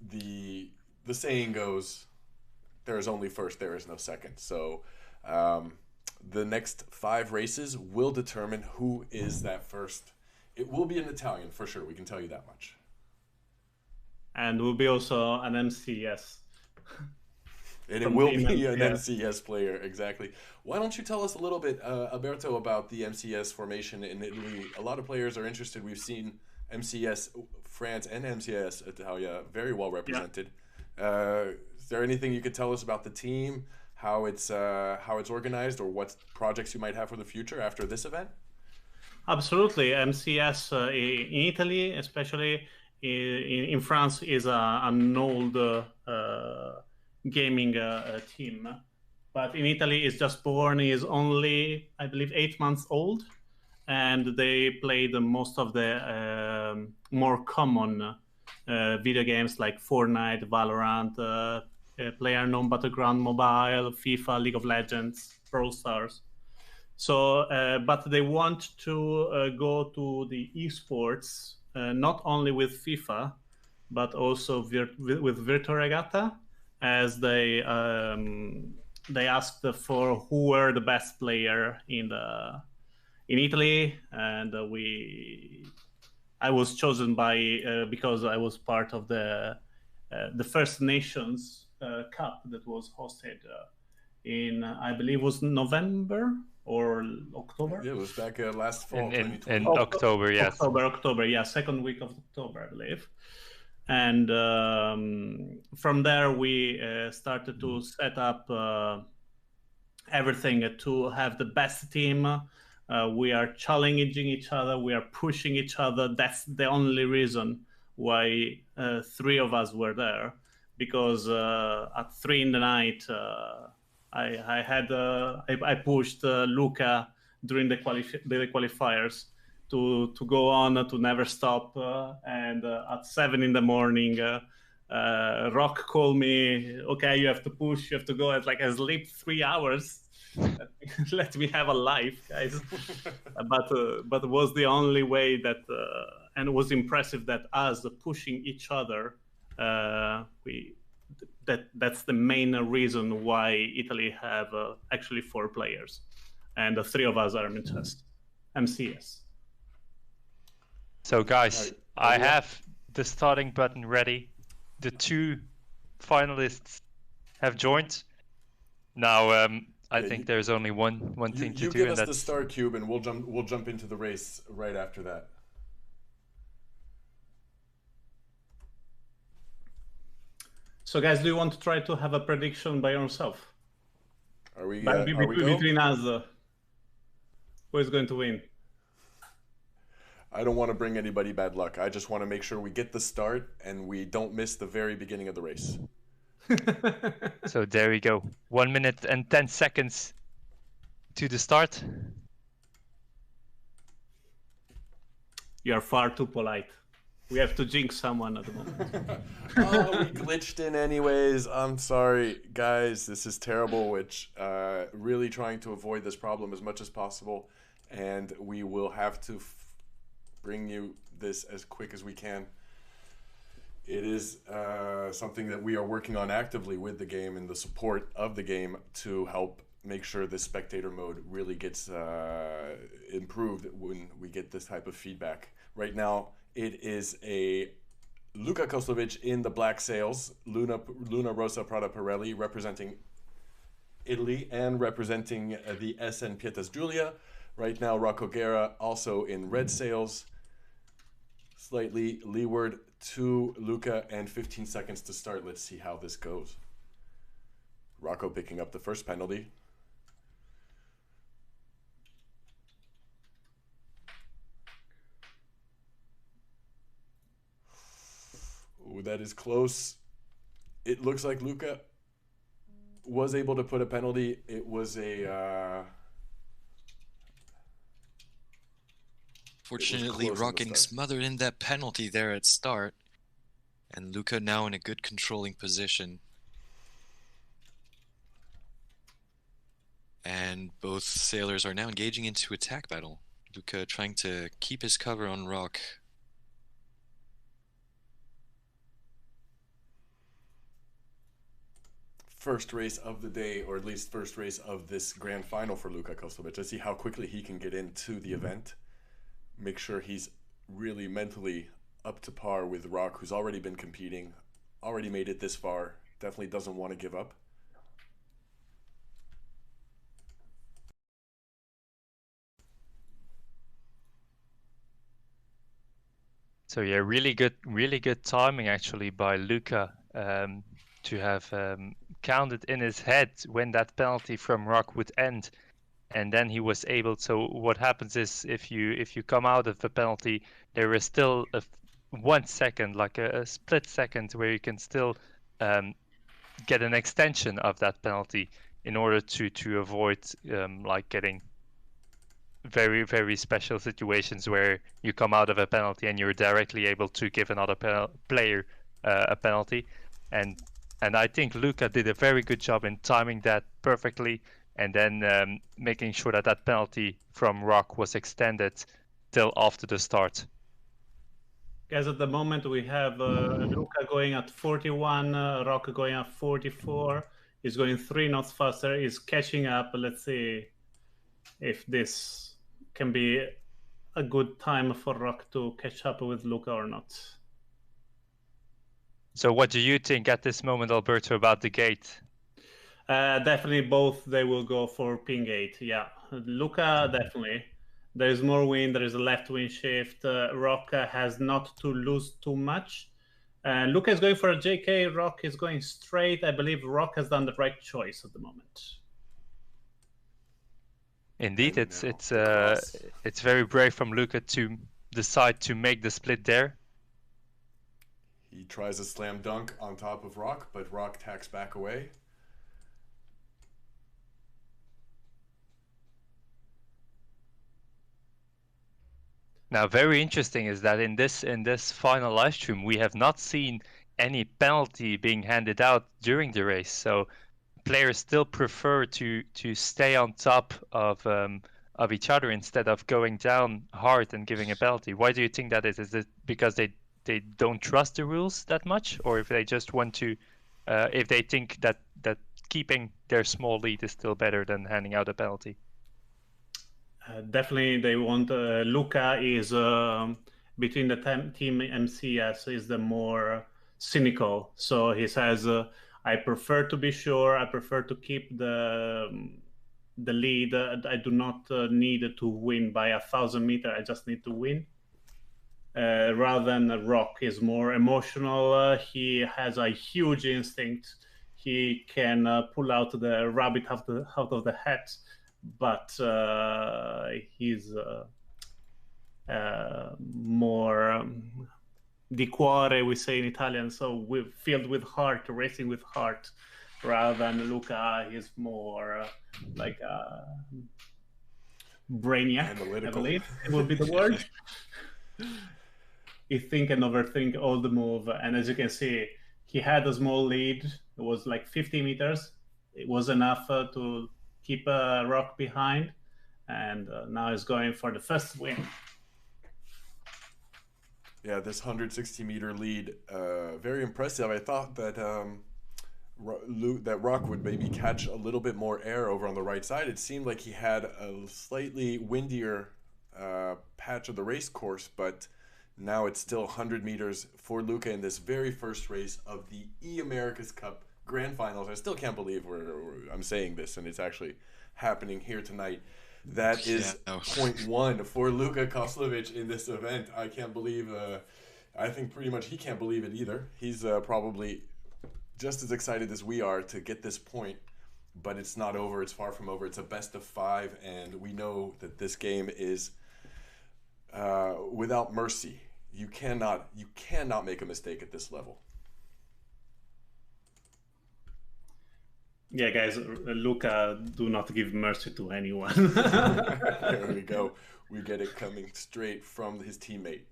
the saying goes, there is only first, there is no second. So the next 5 races will determine who is that first. It will be an Italian for sure, we can tell you that much. And will be also an MCS. And it will be an MCS player, exactly. Why don't you tell us a little bit, Alberto, about the MCS formation in Italy? A lot of players are interested. We've seen MCS France and MCS Italia very well represented. Yeah. Is there anything you could tell us about the team, how it's organized, or what projects you might have for the future after this event? Absolutely. MCS in Italy, especially in France, is an old gaming team. But in Italy, it's just born, is only, I believe, 8 months old. And they played most of the more common video games like Fortnite, Valorant, PlayerUnknown Battleground Mobile, FIFA, League of Legends, Brawl Stars. So, but they want to go to the esports, not only with FIFA, but also with Virtual Regatta, as they asked for who were the best player in Italy, and I was chosen because I was part of the First Nations Cup that was hosted in, I believe, was November or October. Yeah, it was back last fall, in October, yes. October, yeah, second week of October, I believe. And from there, we started to set up everything to have the best team. We are challenging each other. We are pushing each other. That's the only reason why 3 of us were there, because at 3 in the night, I pushed Luca during the qualifiers to go on, to never stop. And at 7 in the morning, Rock called me, okay, you have to push, you have to go. It's like I sleep 3 hours. Let me have a life, guys. But it was the only way that, and it was impressive that us pushing each other, that's the main reason why Italy have actually 4 players, and the 3 of us are MCS. So guys, I have the starting button ready. The 2 finalists have joined. Now I think there's only one thing to do. You give us the star cube, and we'll jump into the race right after that. So guys, do you want to try to have a prediction by yourself? Are we between us? Who is going to win? I don't want to bring anybody bad luck. I just want to make sure we get the start and we don't miss the very beginning of the race. So there we go. 1 minute and 10 seconds to the start. You're far too polite. We have to jinx someone at the moment. Oh, we glitched in anyways. I'm sorry, guys. This is terrible, which really trying to avoid this problem as much as possible. And we will have to bring you this as quick as we can. It is something that we are working on actively with the game and the support of the game to help make sure the spectator mode really gets improved when we get this type of feedback. Right now, it is a Luka Koslovic in the black sails, Luna Rosa Prada Pirelli representing Italy and representing the SN Pietas Giulia. Right now, Rocco Guerra also in red sails, slightly leeward to Luka, and 15 seconds to start. Let's see how this goes. Rocco picking up the first penalty. Ooh, that is close. It looks like Luka was able to put a penalty. It was a... Fortunately, Rock getting smothered in that penalty there at start. And Luka now in a good controlling position. And both sailors are now engaging into attack battle. Luka trying to keep his cover on Rock. First race of the day, or at least first race of this grand final for Luka Koslovic. Let's see how quickly he can get into the event. Make sure he's really mentally up to par with Rock, who's already been competing, already made it this far, definitely doesn't want to give up. So yeah, really good timing actually by Luka to have counted in his head when that penalty from Rock would end, and then he was able. So what happens is if you come out of the penalty, there is still 1 second, like a split second, where you can still get an extension of that penalty in order to avoid like getting very special situations where you come out of a penalty and you're directly able to give another player a penalty. And I think Luka did a very good job in timing that perfectly, and then making sure that that penalty from Rock was extended till after the start. Guys, at the moment we have Luka going at 41, Rock going at 44. He's going 3 knots faster. He's catching up. Let's see if this can be a good time for Rock to catch up with Luka or not. So what do you think at this moment, Alberto, about the gate? Definitely both they will go for pin gate. Yeah, Luka definitely. There is more wind. There is a left wind shift. Rock has not to lose too much. Luka is going for a JK. Rock is going straight. I believe Rock has done the right choice at the moment. Indeed, it's very brave from Luka to decide to make the split there. He tries a slam dunk on top of Rock, but Rock tacks back away. Now, very interesting is that in this final live stream, we have not seen any penalty being handed out during the race. So players still prefer to stay on top of each other instead of going down hard and giving a penalty. Why do you think that is? Is it because they don't trust the rules that much, or if they just want to, if they think that keeping their small lead is still better than handing out a penalty? Definitely, they want. Luka is between the team MCS is the more cynical. So he says, "I prefer to be sure. I prefer to keep the lead. I do not need to win by 1,000 meters. I just need to win." Rather than Rock is more emotional. He has a huge instinct. He can pull out the rabbit out of the hat, but he's more di cuore, we say in Italian, so we're filled with heart, racing with heart, rather than Luca. He's more like a brainiac, Analytical. I believe it would be the word. He think and overthink all the move, and as you can see, he had a small lead. It was like 50 meters. It was enough to keep Rock behind, and now he's going for the first win. Yeah, this 160-meter lead, very impressive. I thought that that Rock would maybe catch a little bit more air over on the right side. It seemed like he had a slightly windier patch of the race course, but now it's still 100 meters for Luca in this very first race of the eAmerica's Cup Grand Finals. I still can't believe I'm saying this, and it's actually happening here tonight. That is point one for Luka Koslovic in this event. I can't believe, I think pretty much he can't believe it either. He's probably just as excited as we are to get this point, but it's not over. It's far from over. It's a best of 5, and we know that this game is without mercy. You cannot make a mistake at this level. Yeah, guys, Luca, do not give mercy to anyone. There we go. We get it coming straight from his teammate.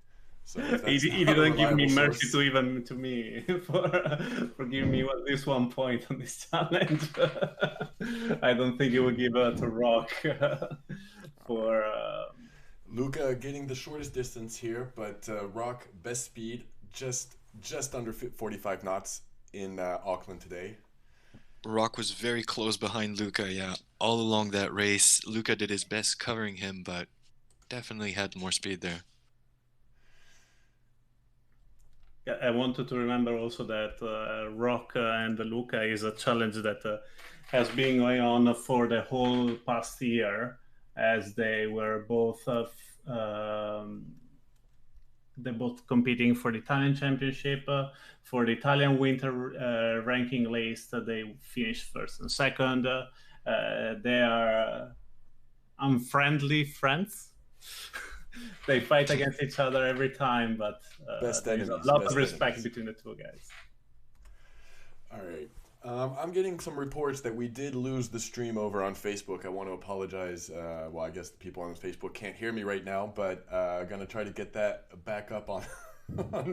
So he didn't give me mercy to me for giving me this 1 point on this challenge. I don't think he will give it to Rock for. Luca getting the shortest distance here, but Rock best speed, just under 45 knots in Auckland today. Rock was very close behind Luca, yeah. All along that race, Luca did his best covering him, but definitely had more speed there. Yeah, I wanted to remember also that Rock and Luca is a challenge that has been going on for the whole past year, as they were both they're both competing for the Italian Championship. For the Italian winter ranking list, they finished first and second. They are unfriendly friends. They fight against each other every time, but there's a lot of respect between the two guys. All right. I'm getting some reports that we did lose the stream over on Facebook. I want to apologize. Well, I guess the people on Facebook can't hear me right now, but I'm going to try to get that back up on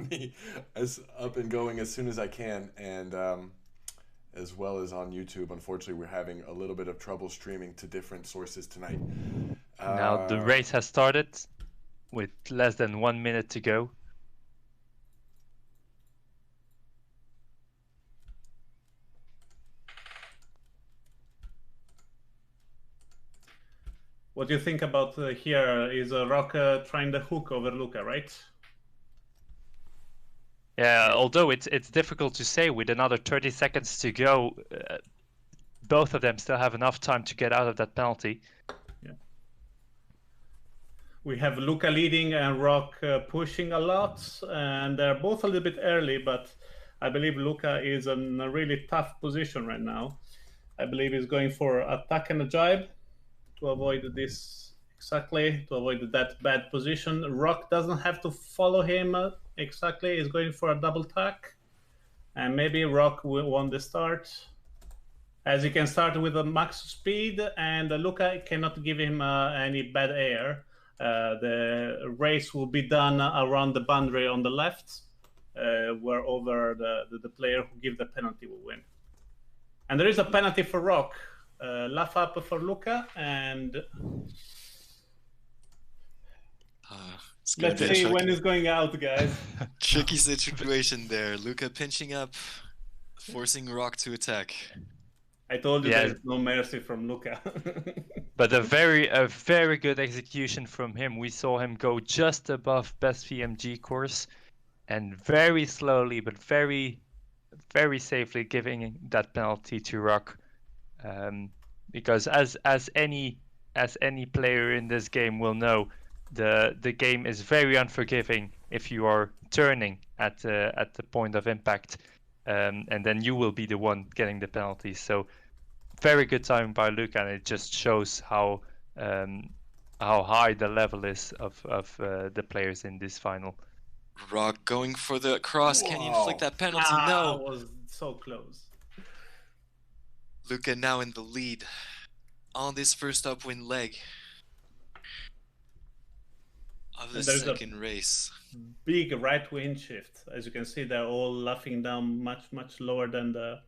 me, as up and going as soon as I can, and as well as on YouTube. Unfortunately, we're having a little bit of trouble streaming to different sources tonight. Now the race has started with less than 1 minute to go. What do you think about here? Is Rock trying the hook over Luca, right? Yeah, although it's difficult to say with another 30 seconds to go, both of them still have enough time to get out of that penalty. Yeah. We have Luca leading and Rock pushing a lot, and they're both a little bit early, but I believe Luca is in a really tough position right now. I believe he's going for attack and a jibe to avoid this exactly, to avoid that bad position. Rock doesn't have to follow him exactly. He's going for a double tack, and maybe Rock will won the start, as he can start with a max speed, and Luca cannot give him any bad air. The race will be done around the boundary on the left, where over the player who gives the penalty will win. And there is a penalty for Rock. Laugh up for Luca, and let's see when he's going out, guys. Tricky situation there. Luca pinching up, forcing Rock to attack. I told you there's no mercy from Luca. But a very good execution from him. We saw him go just above best VMG course, and very slowly but very safely giving that penalty to Rock. Because as any player in this game will know, the game is very unforgiving if you are turning at the point of impact, and then you will be the one getting the penalty. So very good time by Luca, and it just shows how high the level is of the players in this final. Rock going for the cross. Can he inflict that penalty? No. Was so close. Luca now in the lead on this first upwind leg of the second race. Big right wind shift. As you can see, they're all laughing down much lower than the...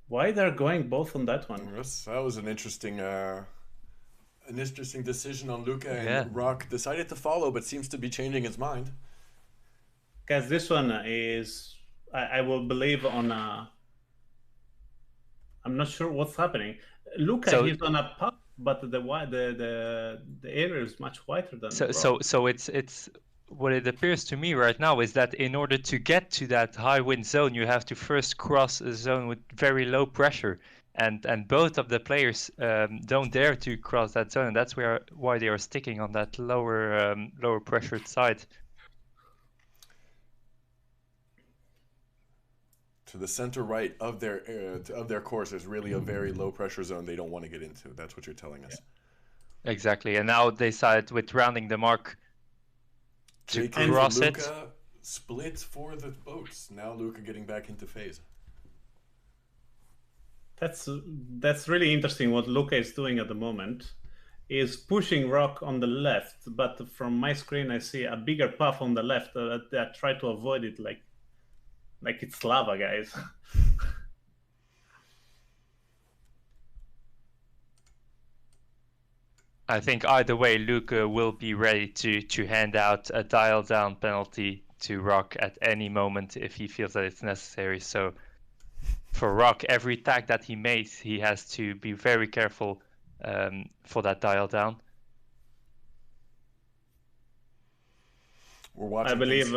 Why they're going both on that one? Yes, that was an interesting decision on Luca, and Rock decided to follow, but seems to be changing his mind. Because this one is, I will believe on a... I'm not sure what's happening. Luca, he's on a puff, but the area is much wider than Rock. So it's what it appears to me right now is that in order to get to that high wind zone, you have to first cross a zone with very low pressure, and both of the players don't dare to cross that zone, and that's why they are sticking on that lower pressured side. To the center right of their course is really a very low pressure zone they don't want to get into. That's what you're telling us. Exactly, and now they decided with rounding the mark to cross it. Luca split for the boats. Now Luca getting back into phase. That's really interesting. What Luca is doing at the moment is pushing Rock on the left, but from my screen I see a bigger puff on the left. I try to avoid it like it's lava, guys. I think either way, Luca will be ready to hand out a dial-down penalty to Rock at any moment if he feels that it's necessary. So for Rock, every tag that he makes, he has to be very careful for that dial-down. We're watching. I believe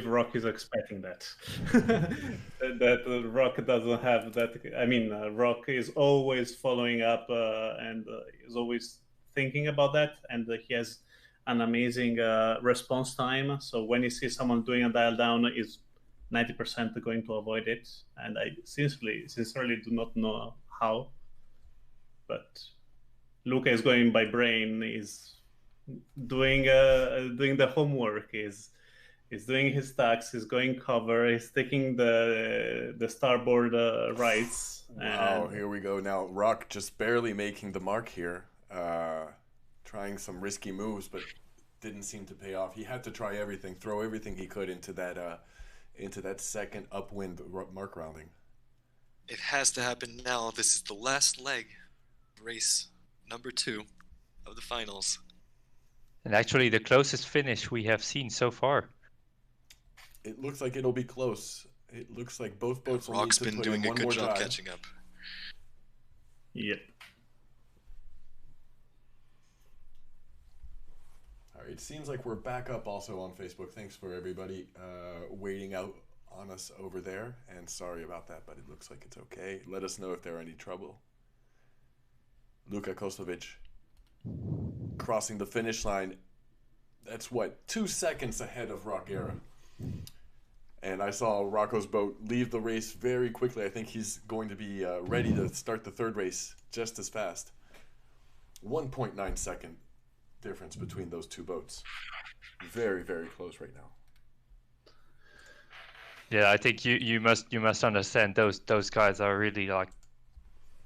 Rock is expecting that. that Rock doesn't have that. I mean, Rock is always following up and is always thinking about that, and he has an amazing response time. So when he sees someone doing a dial down, is 90% going to avoid it. And I sincerely do not know how, but Luca is going by brain. Is doing the homework. Is doing his stacks. Is going cover. Is taking the starboard rights. Wow, here we go now. Rock just barely making the mark here. Trying some risky moves, but didn't seem to pay off. He had to try everything, throw everything he could into that second upwind mark rounding. It has to happen now. This is the last leg, race number 2 of the finals. And actually the closest finish we have seen so far. It looks like it'll be close. It looks like both boats will Rock's need to been put doing in a one good more job drive. catching up. Yep. It seems like we're back up also on Facebook. Thanks for everybody waiting out on us over there. And sorry about that, but it looks like it's okay. Let us know if there are any trouble. Luka Kostovic crossing the finish line. That's 2 seconds ahead of Rock Era. And I saw Rocco's boat leave the race very quickly. I think he's going to be ready to start the third race just as fast. 1.9 second difference between those two boats. Very, very close right now. Yeah, I think you must understand those guys are really like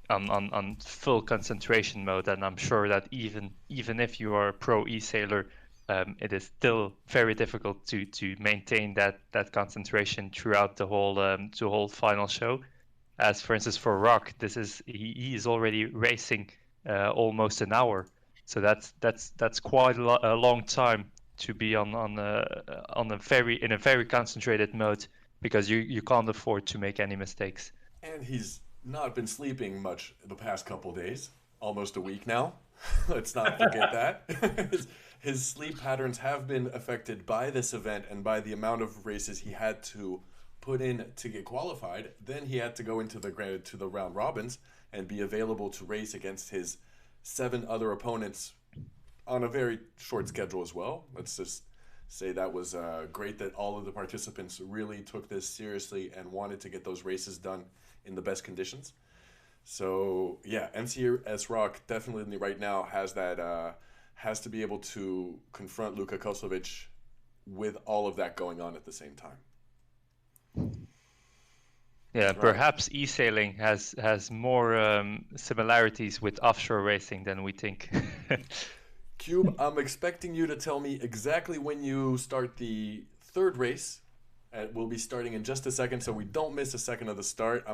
on full concentration mode, and I'm sure that even if you are a pro e-sailor, it is still very difficult to maintain that concentration throughout the whole final show. As for instance for Rock, he is already racing almost an hour. So that's quite a long time to be in a very concentrated mode, because you can't afford to make any mistakes. And he's not been sleeping much the past couple days, almost a week now. Let's not forget that. His sleep patterns have been affected by this event and by the amount of races he had to put in to get qualified. Then he had to go into the round robins and be available to race against his 7 other opponents on a very short schedule as well. Let's just say that was great that all of the participants really took this seriously and wanted to get those races done in the best conditions. So yeah, MCS Rock definitely right now has to be able to confront Luka Kosovic with all of that going on at the same time. Yeah, Right. perhaps e-sailing has more similarities with offshore racing than we think. Cube, I'm expecting you to tell me exactly when you start the third race. We'll be starting in just a second, so we don't miss a second of the start.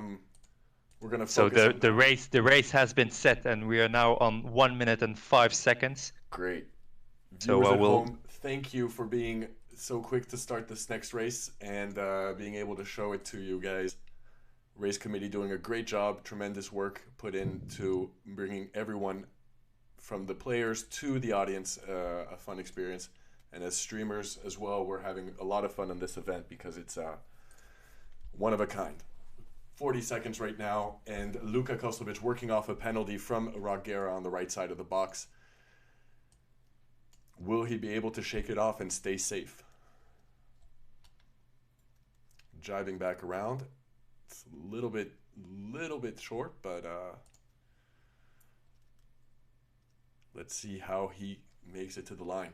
We're gonna So focus on the race has been set, and we are now on 1 minute and 5 seconds. Great. So Viewers at we'll home, thank you for being so quick to start this next race and being able to show it to you guys. Race committee doing a great job, tremendous work put into bringing everyone from the players to the audience a fun experience. And as streamers as well, we're having a lot of fun on this event because it's one of a kind. 40 seconds right now, and Luka Koslovic working off a penalty from Regatta on the right side of the box. Will he be able to shake it off and stay safe? Jibing back around. It's a little bit short, but let's see how he makes it to the line.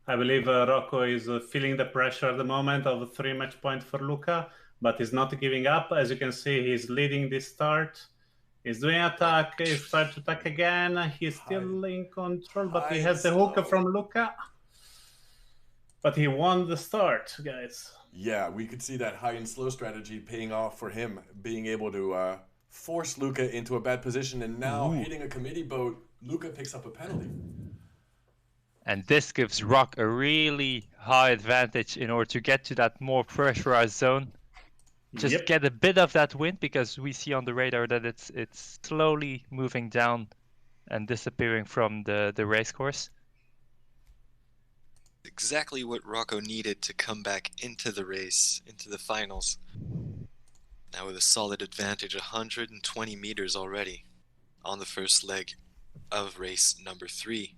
I believe Rocco is feeling the pressure at the moment of a 3 match point for Luka, but he's not giving up. As you can see, he's leading this start. He's doing attack. He's trying to attack again. He's still in control, but he has the hook from Luka. But he won the start, guys. Yeah, we could see that high and slow strategy paying off for him, being able to force Luka into a bad position, and now hitting a committee boat, Luka picks up a penalty. And this gives Rock a really high advantage in order to get to that more pressurized zone. Just get a bit of that wind, because we see on the radar that it's slowly moving down and disappearing from the race course. Exactly what Rocco needed to come back into the race, into the finals. Now with a solid advantage, 120 meters already on the first leg of race number 3.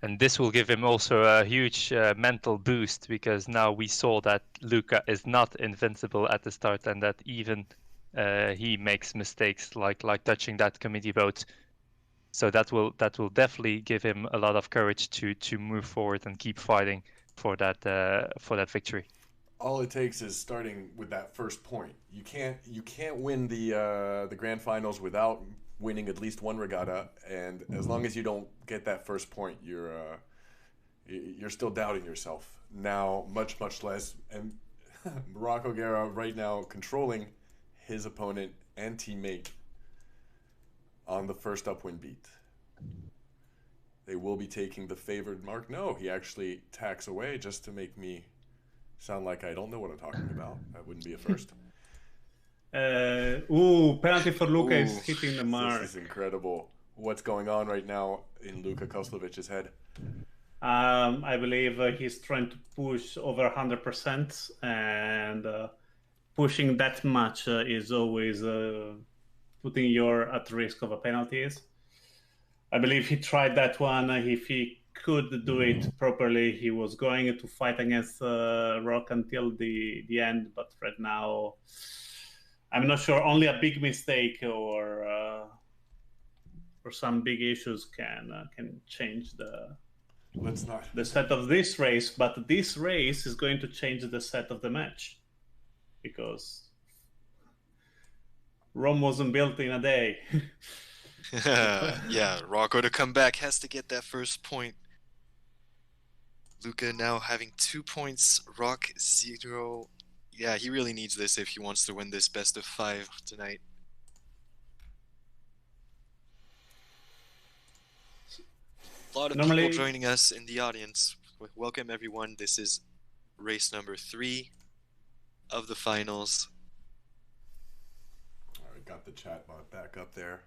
And this will give him also a huge mental boost, because now we saw that Luka is not invincible at the start, and that even he makes mistakes like touching that committee boat. So that will definitely give him a lot of courage to move forward and keep fighting for that victory. All it takes is starting with that first point. You can't win the grand finals without winning at least one regatta, and as long as you don't get that first point, you're still doubting yourself. Now, much less, and Regatta right now controlling his opponent and teammate on the first upwind beat. They will be taking the favored mark. No, he actually tacks away just to make me sound like I don't know what I'm talking about. That wouldn't be a first. Penalty for Luka is hitting the mark. This is incredible. What's going on right now in Luka Koslovic's head? I believe he's trying to push over 100%, and pushing that much is always putting you at risk of a penalties. I believe he tried that one. If he could do it properly, he was going to fight against Rock until the end, but right now I'm not sure. Only a big mistake or some big issues can change the set of this race. But this race is going to change the set of the match, because Rome wasn't built in a day. Yeah, Rocco to come back has to get that first point. Luka now having 2 points, Rock 0. Yeah, he really needs this if he wants to win this best of 5 tonight. A lot of people joining us in the audience. Welcome everyone. This is race number 3 of the finals. All right, got the chat bot back up there.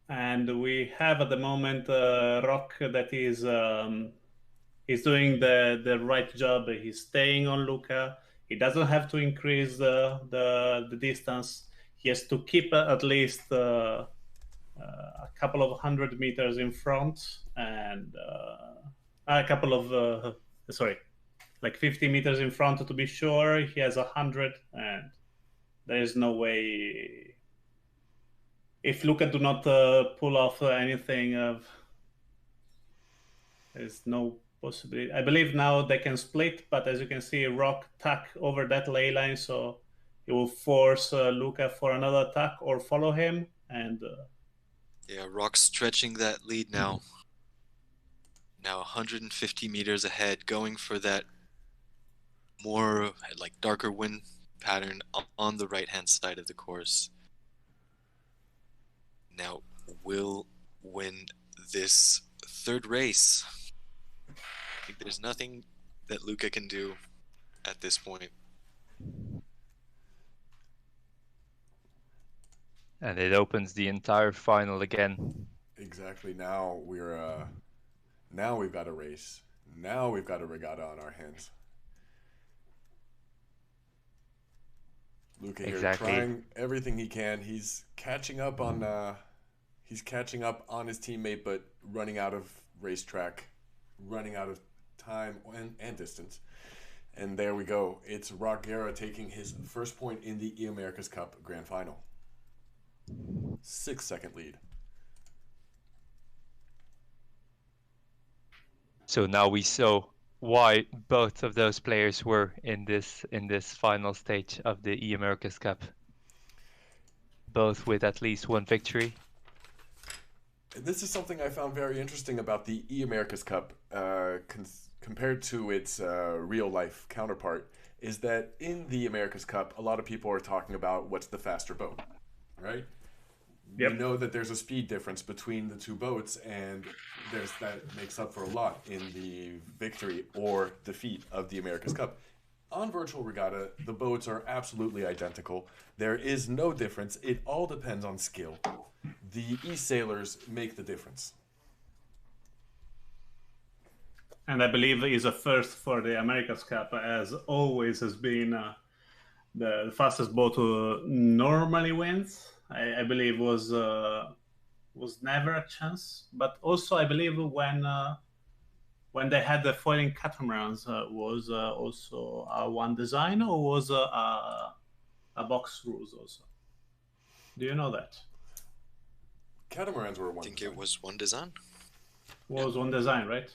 And we have at the moment Rock that is doing the right job. He's staying on Luka. He doesn't have to increase the distance. He has to keep at least a couple of 100 meters in front, and a couple of like 50 meters in front to be sure. He has 100, and There is no way. If Luca do not pull off anything, there's no possibility. I believe now they can split, but as you can see, Rock tack over that ley line, so it will force Luca for another attack or follow him. And Yeah, Rock stretching that lead now. Now 150 meters ahead, going for that more like darker wind pattern on the right-hand side of the course. Now will win this third race. I think there's nothing that Luca can do at this point. And it opens the entire final again. Exactly. Now we've got a race. Now we've got a regatta on our hands. Luca here trying everything he can. He's catching up on his teammate, but running out of racetrack, running out of time and distance. And there we go. It's Rock Guerra taking his first point in the eAmerica's Cup Grand Final. 6-second lead. So now we saw why both of those players were in this final stage of the eAmerica's Cup. Both with at least one victory. This is something I found very interesting about the eAmerica's Cup compared to its real-life counterpart, is that in the America's Cup, a lot of people are talking about what's the faster boat, right? Yep. We know that there's a speed difference between the two boats, and that makes up for a lot in the victory or defeat of the America's Cup. On Virtual Regatta, the boats are absolutely identical. There is no difference. It all depends on skill. The e-sailors make the difference. And I believe is a first for the America's Cup, as always has been the fastest boat who normally wins. I believe was never a chance, but also I believe when they had the foiling catamarans was also a one design, or was a box rules also. Do you know that? Catamarans were one. I think it was one design. Was one design, right?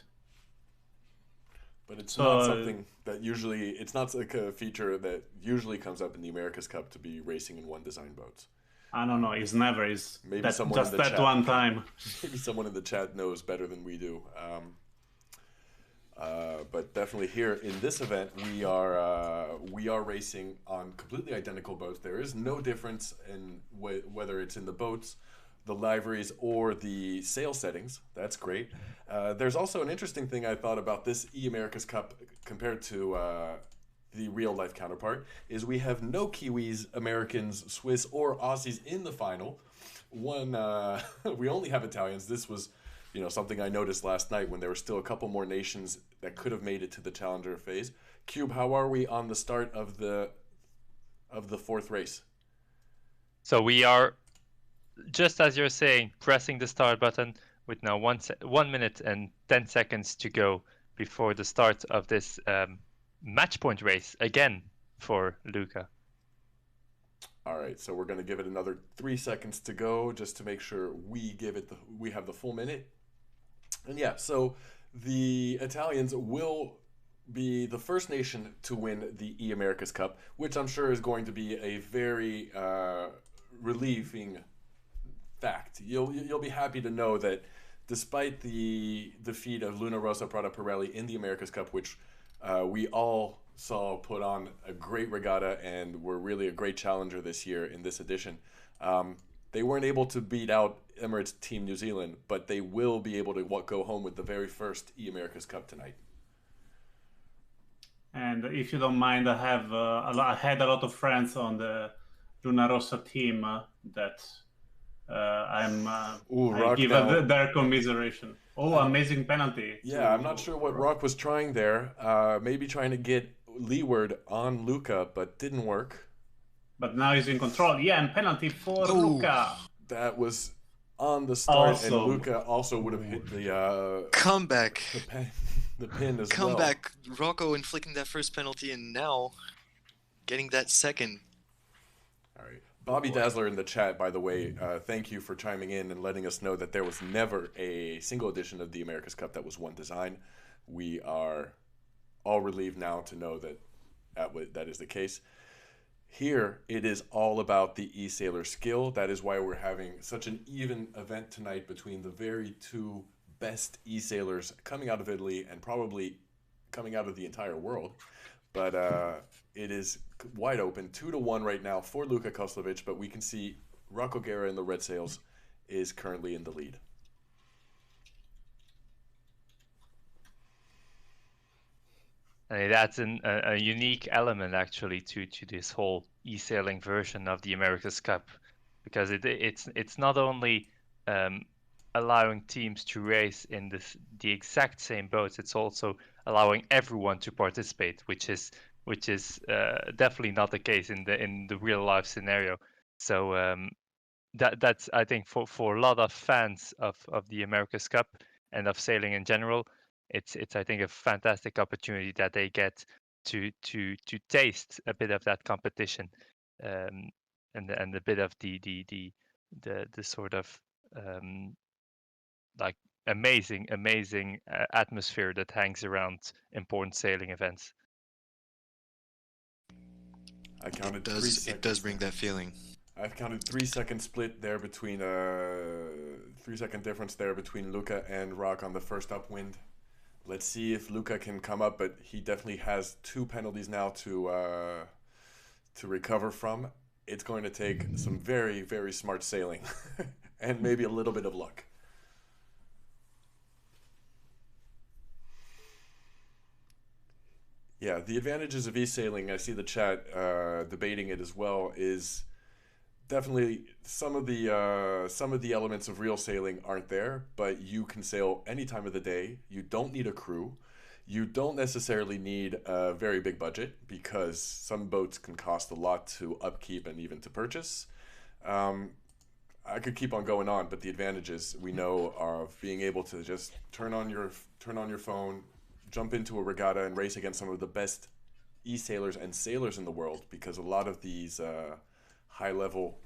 But it's not something that usually, it's not like a feature that usually comes up in the America's Cup to be racing in one design boats. I don't know. It's never. It's maybe that, someone just in the that chat, one time. Maybe someone in the chat knows better than we do. But definitely here in this event, we are racing on completely identical boats. There is no difference in whether it's in the boats, the liveries, or the sail settings. That's great. There's also an interesting thing I thought about this eAmerica's Cup compared to the real-life counterpart, is we have no Kiwis, Americans, Swiss, or Aussies in the final. We only have Italians. This was, something I noticed last night when there were still a couple more nations that could have made it to the challenger phase. Cube, how are we on the start of the fourth race? So we are, just as you're saying, pressing the start button with now 1 minute and 10 seconds to go before the start of this match point race again for Luca. All right, so we're going to give it another 3 seconds to go just to make sure we have the full minute. And yeah, so the Italians will be the first nation to win the eAmerica's Cup, which I'm sure is going to be a very relieving fact. You'll be happy to know that despite the defeat of Luna Rossa Prada Pirelli in the America's Cup, which we all saw put on a great regatta and were really a great challenger this year in this edition. They weren't able to beat out Emirates Team New Zealand, but they will be able to go home with the very first eAmerica's Cup tonight. And if you don't mind, I had a lot of friends on the Luna Rossa team that I give their commiseration. Amazing penalty. Yeah, I'm not sure what Rock was trying there. Maybe trying to get leeward on Luca, but didn't work. But now he's in control. Yeah, and penalty for Luca. That was on the start, awesome. And Luca also would have hit the comeback. The pin as comeback. Rocco inflicting that first penalty, and now getting that second. Bobby Dazzler in the chat, by the way, thank you for chiming in and letting us know that there was never a single edition of the America's Cup that was one design. We are all relieved now to know that that is the case. Here, it is all about the e-sailor skill. That is why we're having such an even event tonight between the very two best e-sailors coming out of Italy and probably coming out of the entire world. But it is wide open, 2-1 right now for Luka Koslovic, but we can see Rocco Guerra in the red sails is currently in the lead. That's a unique element actually to this whole e-sailing version of the America's Cup, because it's not only allowing teams to race in the exact same boats, it's also allowing everyone to participate, which is definitely not the case in the real life scenario. So that's, I think, for a lot of fans of the America's Cup and of sailing in general, it's I think a fantastic opportunity that they get to taste a bit of that competition, and a bit of the sort of like amazing atmosphere that hangs around important sailing events. I counted It does bring that feeling. I've counted 3-second split there between 3-second difference there between Luka and Rock on the first upwind. Let's see if Luka can come up, but he definitely has 2 penalties now to recover from. It's going to take some very, very smart sailing and maybe a little bit of luck. Yeah, the advantages of e-sailing, I see the chat debating it as well, is definitely some of the elements of real sailing aren't there, but you can sail any time of the day. You don't need a crew. You don't necessarily need a very big budget because some boats can cost a lot to upkeep and even to purchase. I could keep on going on, but the advantages we know are of being able to just turn on your phone, jump into a regatta and race against some of the best e-sailers and sailors in the world, because a lot of these high-level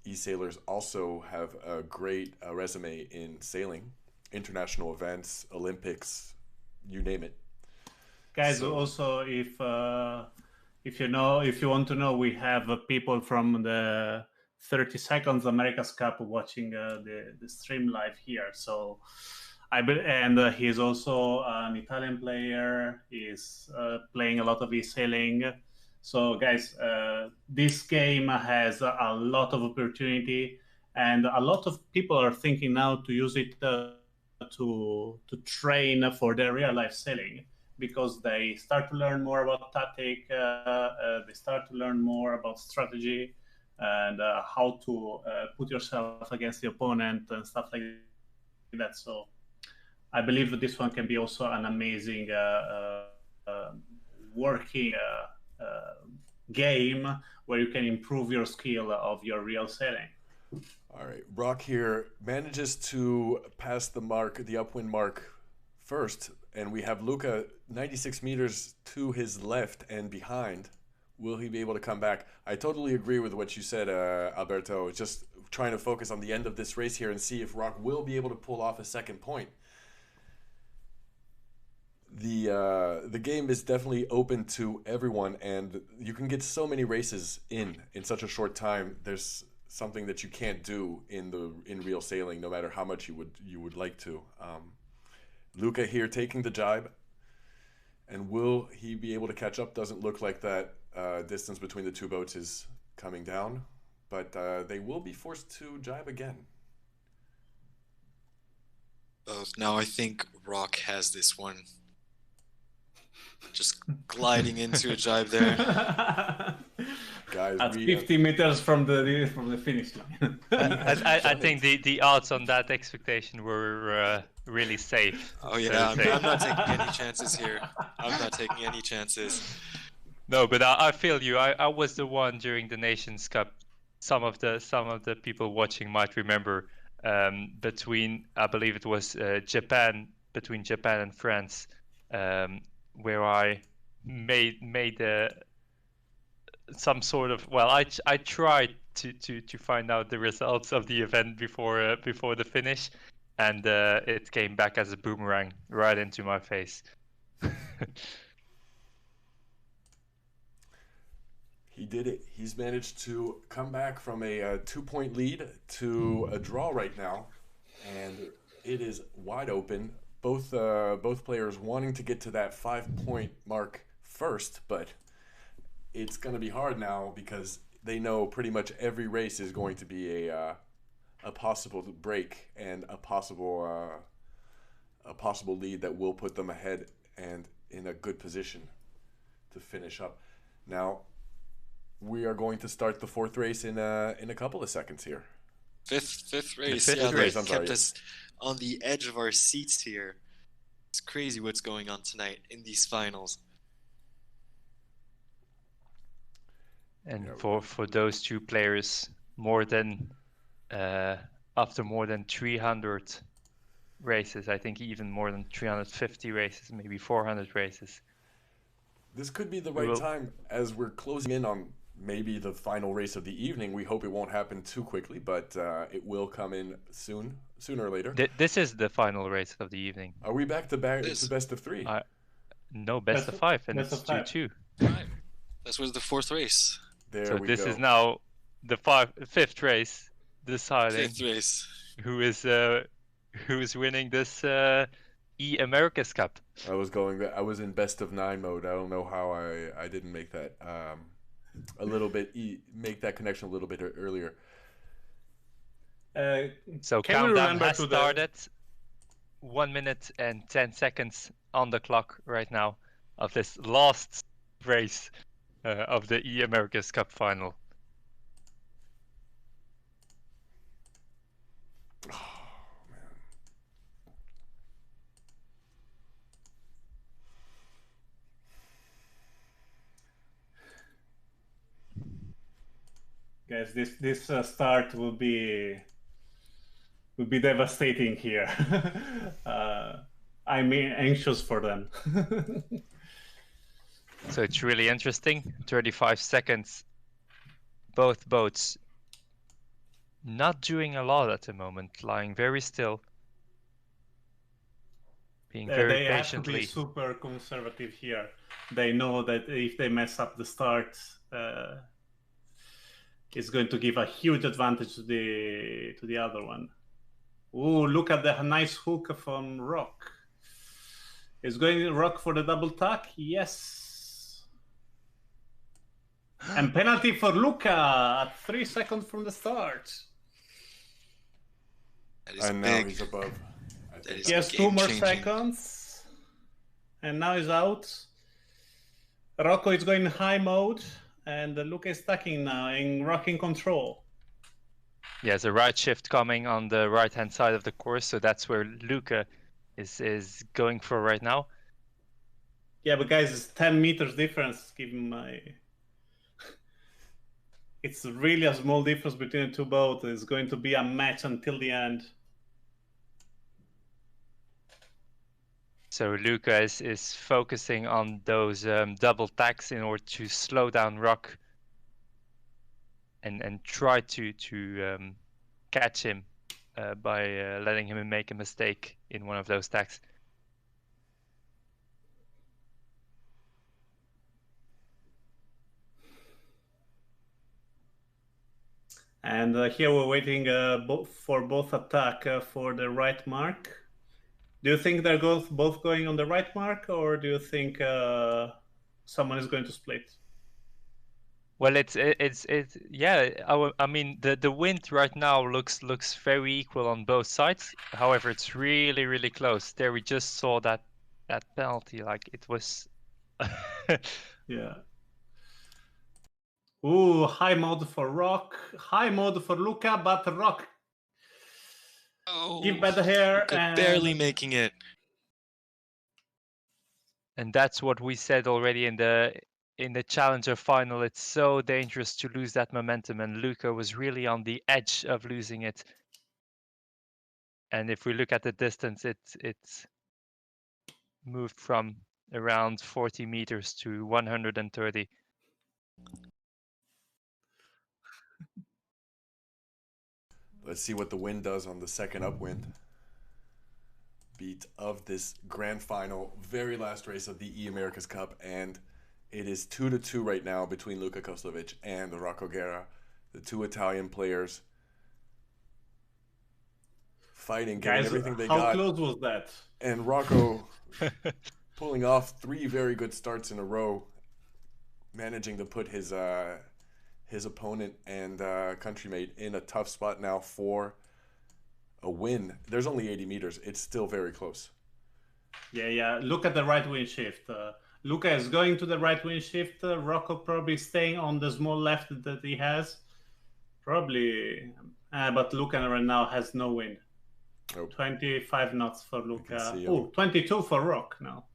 e-sailers also have a great resume in sailing, international events, Olympics, you name it. Guys, also, if you want to know, we have people from the 30 Seconds America's Cup watching the stream live here. So and he's also an Italian player. He's playing a lot of e-sailing. So guys, this game has a lot of opportunity, and a lot of people are thinking now to use it to train for their real life sailing, because they start to learn more about tactic, they start to learn more about strategy, and how to put yourself against the opponent and stuff like that. So I believe that this one can be also an amazing working game where you can improve your skill of your real sailing. All right, Rock here manages to pass the mark, the upwind mark first, and we have Luka 96 meters to his left and behind. Will he be able to come back? I totally agree with what you said, Alberto. Just trying to focus on the end of this race here and see if Rock will be able to pull off a second point. The game is definitely open to everyone, and you can get so many races in such a short time. There's something that you can't do in real sailing, no matter how much you would like to. Luka here taking the jibe, and will he be able to catch up? Doesn't look like that distance between the two boats is coming down, but they will be forced to jibe again. Now I think Rock has this one. Just gliding into a jibe there. Guys, at 50 meters from the finish line. I think the odds on that expectation were really safe. Oh yeah, I'm not taking any chances here. I'm not taking any chances. No, but I feel you. I was the one during the Nations Cup. Some of the people watching might remember between, I believe it was between Japan and France, where I made some sort of, well, I tried to find out the results of the event before the finish, and it came back as a boomerang right into my face. He did it. He's managed to come back from a 2-point lead to a draw right now, and it is wide open. Both players wanting to get to that 5-point mark first, but it's going to be hard now because they know pretty much every race is going to be a possible break and a possible lead that will put them ahead and in a good position to finish up. Now, we are going to start the fourth race in a couple of seconds here. Fifth race. Fifth race, I'm kept sorry. us on the edge of our seats here. It's crazy what's going on tonight in these finals. And for those two players, after more than 300 races, I think even more than 350 races, maybe 400 races. This could be the right time as we're closing in on maybe the final race of the evening. We hope it won't happen too quickly, but it will come in sooner or later. This is the final race of the evening. Are we back to best of three? No, best of five, and it's 2-2. Right. This was the fourth race. So this is now the fifth race, deciding Fifth race. who is winning this eAmerica's Cup. I was in best of 9 mode. I don't know how I didn't make that make that connection a little bit earlier. So countdown has started. 1 minute and 10 seconds on the clock right now of this last race of the eAmerica's Cup final. Guys, this start will be devastating here. I'm anxious for them. So it's really interesting. 35 seconds. Both boats not doing a lot at the moment, lying very still, being very they patiently. have to be super conservative here. They know that if they mess up the start, it's going to give a huge advantage to the other one. Ooh, look at the nice hook from Rock. Is going Rock for the double tack? Yes. And penalty for Luca at 3 seconds from the start. And now he's above. He has 2 more seconds. And now he's out. Rocco is going high mode. And Luca is stacking now in rocking control. Yeah, there's a right shift coming on the right-hand side of the course, so that's where Luca is going for right now. Yeah, but guys, it's 10 meters difference. Given my, it's really a small difference between the two boats. It's going to be a match until the end. So Luca is focusing on those double tacks in order to slow down Rock and try to catch him by letting him make a mistake in one of those tacks. And here we're waiting for both attack for the right mark. Do you think they're both going on the right mark, or do you think someone is going to split? Well, it's yeah. I mean, the wind right now looks very equal on both sides. However, it's really close. There we just saw that penalty. Like it was. Yeah. Ooh, high mode for Rock, high mode for Luca, but Rock. Give bad hair and barely making it. And that's what we said already in the Challenger final. It's so dangerous to lose that momentum, and Luca was really on the edge of losing it. And if we look at the distance, it's moved from around 40 meters to 130. Let's see what the wind does on the second upwind beat of this grand final, very last race of the eAmerica's Cup, and it is 2-2 right now between Luka Koslovic and Rocco Guerra, the two Italian players fighting, getting everything they got. How close was that? And Rocco pulling off 3 very good starts in a row, managing to put his opponent and countrymate in a tough spot now for a win. There's only 80 meters. It's still very close. Yeah. Look at the right wind shift. Luca is going to the right wind shift. Rocco probably staying on the small left that he has. Probably. But Luca right now has no wind. Oh. 25 knots for Luca. Oh, 22 for Rock now.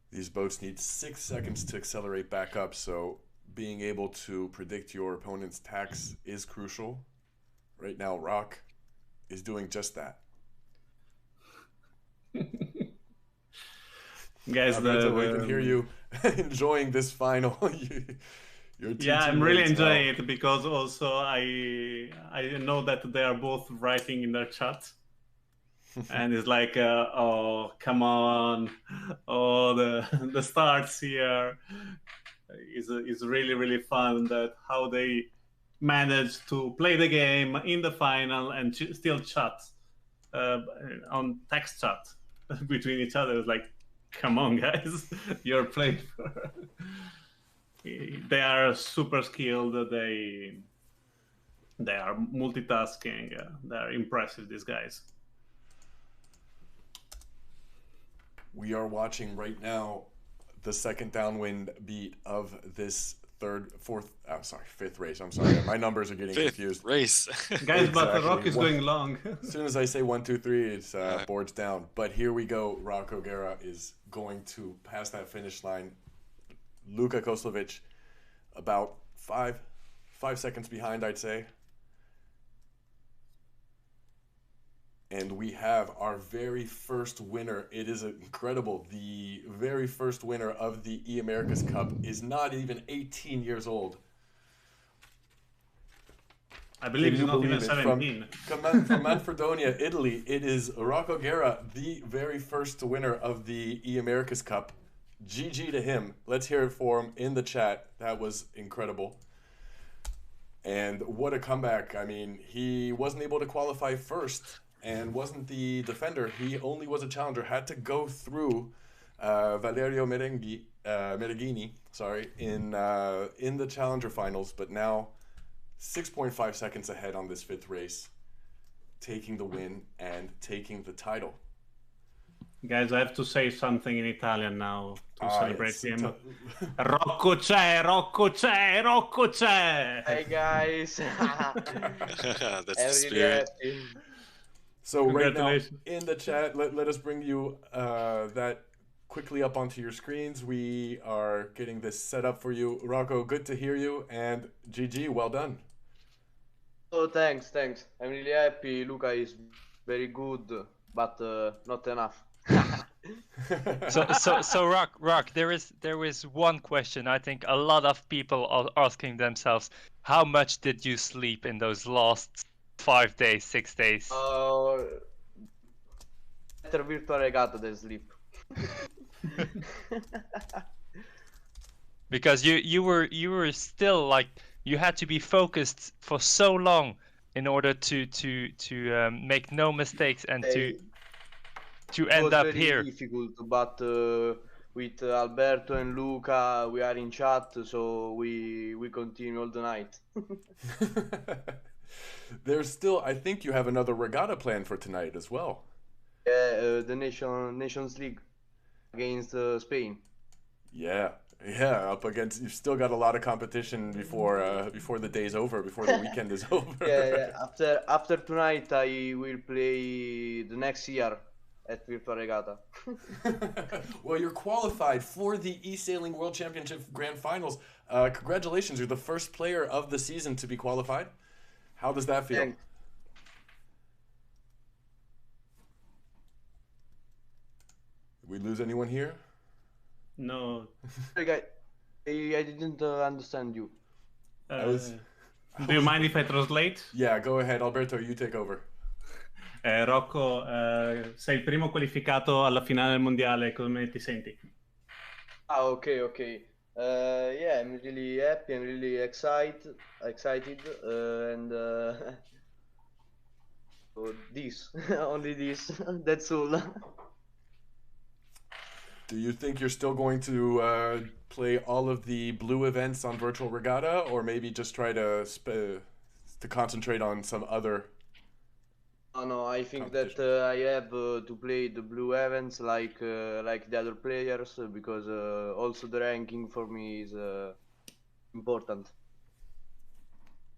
These boats need 6 seconds to accelerate back up, so being able to predict your opponent's tacks is crucial. Right now, Rock is doing just that. Guys, we can hear you enjoying this final. I'm really enjoying it because also I know that they are both writing in their chat. And it's like, oh, come on. Oh, the starts here is really, really fun, that how they managed to play the game in the final and still chat on text chat between each other. It's like, come on, guys, you're playing for... They are super skilled. They are multitasking. They are impressive, these guys. We are watching right now the second downwind beat of this fifth race. I'm sorry, my numbers are getting confused. Race, guys, but the Rock is going long. As soon as I say 1, 2, 3, it's boards down. But here we go. Rocco Guerra is going to pass that finish line. Luka Koslovic about 5 seconds behind, I'd say. And we have our very first winner. It is incredible. The very first winner of the eAmerica's Cup is not even 18 years old. I believe he's not even 17. From Manfredonia, Italy, it is Rocco Guerra, the very first winner of the eAmerica's Cup. GG to him. Let's hear it for him in the chat. That was incredible. And what a comeback. I mean, he wasn't able to qualify first and wasn't the defender. He only was a challenger. Had to go through Valerio Mereghini, in the challenger finals, but now 6.5 seconds ahead on this fifth race, taking the win and taking the title. Guys, I have to say something in Italian now to celebrate him. Rocco c'è, Rocco c'è, Rocco c'è! Hey guys! That's the spirit. So right now, in the chat, let us bring you that quickly up onto your screens. We are getting this set up for you. Rocco, good to hear you, and GG, well done. Oh, thanks. I'm really happy. Luca is very good, but not enough. So Rock, there is one question I think a lot of people are asking themselves: how much did you sleep in those last 5 days, 6 days? Better Virtual Regatta than sleep. Because you were still like, you had to be focused for so long in order to make no mistakes and to end up here. It was very difficult, but with Alberto and Luca, we are in chat, so we continue all the night. There's still, I think you have another regatta planned for tonight as well. Yeah, the Nations League against Spain. Yeah, up against, you've still got a lot of competition before the day's over, before the weekend is over. Yeah. After tonight, I will play the next year at Virtual Regatta. Well, you're qualified for the e-sailing World Championship Grand Finals. Congratulations, you're the first player of the season to be qualified. How does that feel? Thanks. Did we lose anyone here? No. Sorry, guys. I didn't understand you. Do you mind if I translate? Yeah, go ahead, Alberto. You take over. Rocco, sei il primo qualificato alla finale del mondiale, come ti senti? Ah, okay. Yeah, I'm really happy. I'm really excited, and so this, only this. That's all. Do you think you're still going to play all of the blue events on Virtual Regatta, or maybe just try to concentrate on some other? Oh, no, I think that Competitions. I have to play the blue events like the other players because also the ranking for me is important.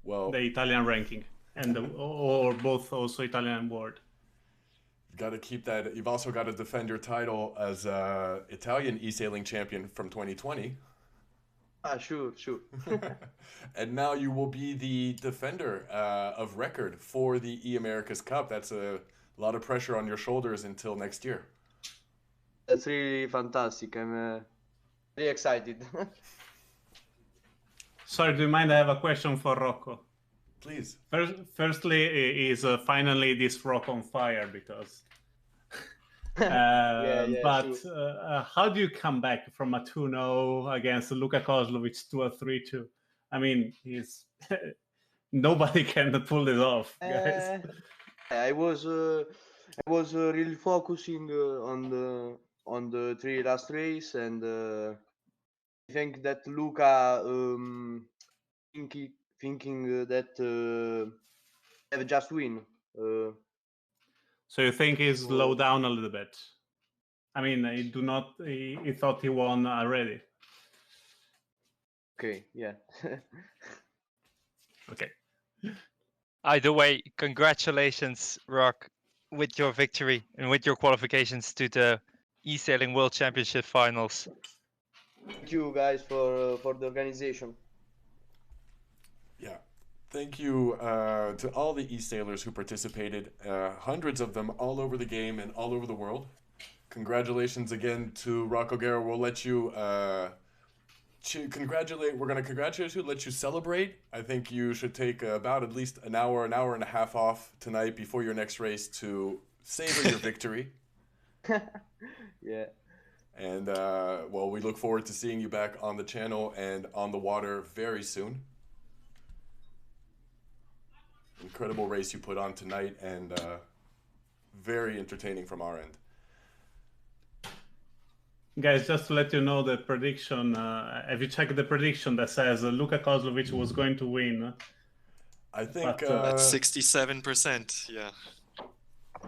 Well, The Italian ranking, and or both also Italian and world. you've got to keep that. You've also got to defend your title as Italian e-sailing champion from 2020. Ah, sure. And now you will be the defender of record for the eAmerica's Cup. That's a lot of pressure on your shoulders until next year. That's really fantastic. I'm really excited. Sorry, do you mind? I have a question for Rocco. Please. Firstly, is finally this rock on fire because. Yeah, But sure. how do you come back from a 2-0 against Luka Kozlovic to a 3-2? I mean, he's nobody can pull this off, guys. I was really focusing on the three last race, and I think that Luca thinking that have just win. So you think he's So- slowed down a little bit? I mean, he thought he won already. Okay, yeah. Okay. Either way, congratulations, Rock, with your victory and with your qualifications to the e-sailing World Championship finals. Thank you guys for the organization. Yeah. Thank you to all the e-sailors who participated, hundreds of them all over the game and all over the world. Congratulations again to Rocco Guerra. We'll let you we're going to congratulate you, let you celebrate. I think you should take about at least an hour and a half off tonight before your next race to savor your victory. Yeah. And well, we look forward to seeing you back on the channel and on the water very soon. Incredible race you put on tonight, and very entertaining from our end. Guys, just to let you know the prediction, have you checked the prediction that says Luka Kozlovic was going to win? I think But, At 67%, yeah.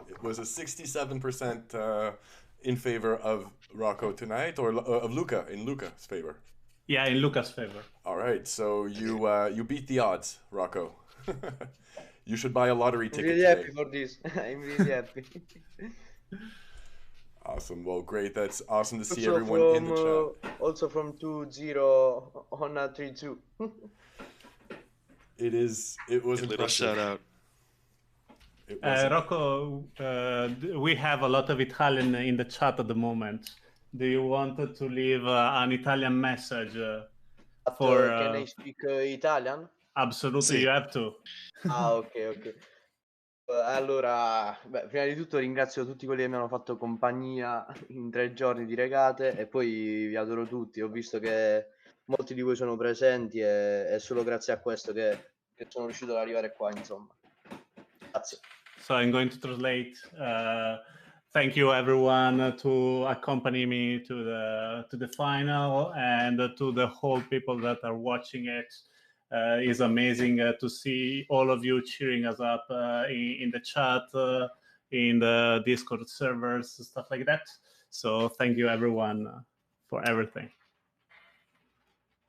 it was a 67% in favor of Rocco tonight, or of Luca, in Luca's favor. Yeah, in Luca's favor. All right, so you beat the odds, Rocco. You should buy a lottery I'm ticket really today. happy for this. I'm really happy. Awesome. Well, great. That's awesome to see Also everyone in the chat. Also from 2-0 on a 3-2. It was A little impressive. shout out. It was Rocco, we have a lot of Italian in the chat at the moment. Do you want to leave an Italian message But, for? can I speak Italian? Absolutely, Sì. you have to. Ah, ok. Allora, beh, prima di tutto ringrazio tutti quelli che mi hanno fatto compagnia in 3 giorni di regate, e poi vi adoro tutti. Ho visto che molti di voi sono presenti, e è solo grazie a questo che sono riuscito ad arrivare qua, insomma. Grazie. So I'm going to translate. Thank you everyone to accompany me to the final, and to the whole people that are watching it. It's amazing to see all of you cheering us up in the chat, in the Discord servers, stuff like that. So thank you everyone for everything.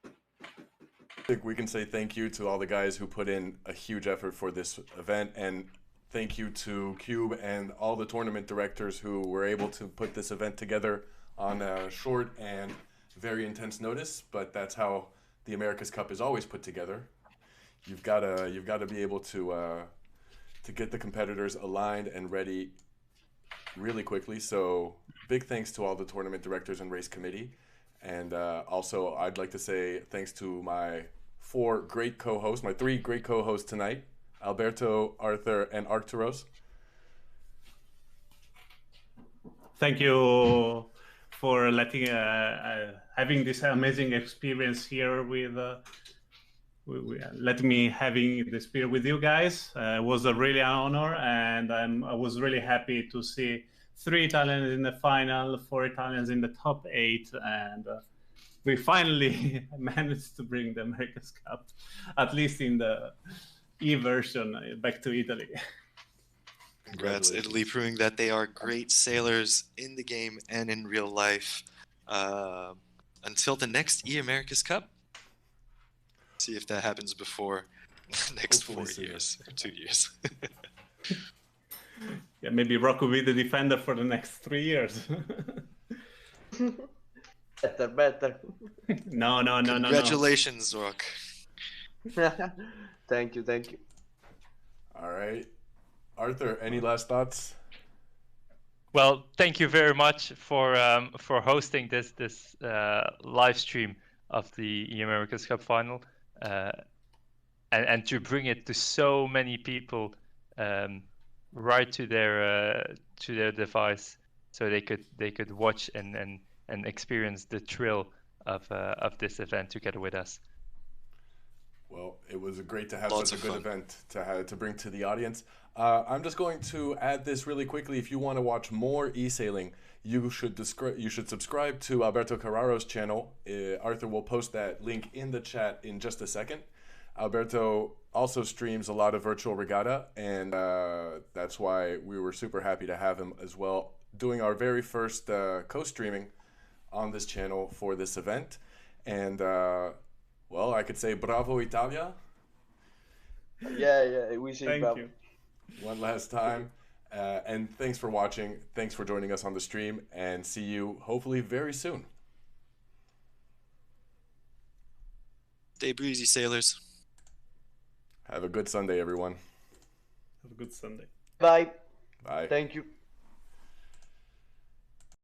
I think we can say thank you to all the guys who put in a huge effort for this event, and thank you to Cube and all the tournament directors who were able to put this event together on a short and very intense notice. But that's how the America's Cup is always put together. You've got to be able to get the competitors aligned and ready really quickly. So big thanks to all the tournament directors and race committee. And also I'd like to say thanks to my four great co-hosts, my three great co-hosts tonight, Alberto, Arthur, and Arcturos. Thank you for letting having this amazing experience here with let me having this beer with you guys. It was a really honor, and I was really happy to see 3 Italians in the final, 4 Italians in the top 8, and we finally managed to bring the America's Cup, at least in the E version, back to Italy. Congrats, Italy, proving that they are great sailors in the game and in real life. Until the next eAmerica's Cup. See if that happens before the next Hopefully 4 soon. years, 2 years. Yeah, maybe Rock will be the defender for the next 3 years. Better. No. Congratulations, Rock. Thank you. All right. Arthur, any last thoughts? Well, thank you very much for hosting this live stream of the eAmerica's Cup final, and to bring it to so many people right to their device, so they could watch and experience the thrill of this event together with us. Well, it was great to have Lots such a of good fun. event to bring to the audience. I'm just going to add this really quickly. If you want to watch more e-sailing, you should subscribe to Alberto Carraro's channel. Arthur will post that link in the chat in just a second. Alberto also streams a lot of Virtual Regatta, and that's why we were super happy to have him as well, doing our very first co-streaming on this channel for this event. And well, I could say bravo Italia. Yeah, we say Thank bravo. you. One last time. And thanks for watching. Thanks for joining us on the stream, and see you hopefully very soon. Stay breezy, sailors. Have a good Sunday, everyone. Have a good Sunday. Bye. Bye. Thank you.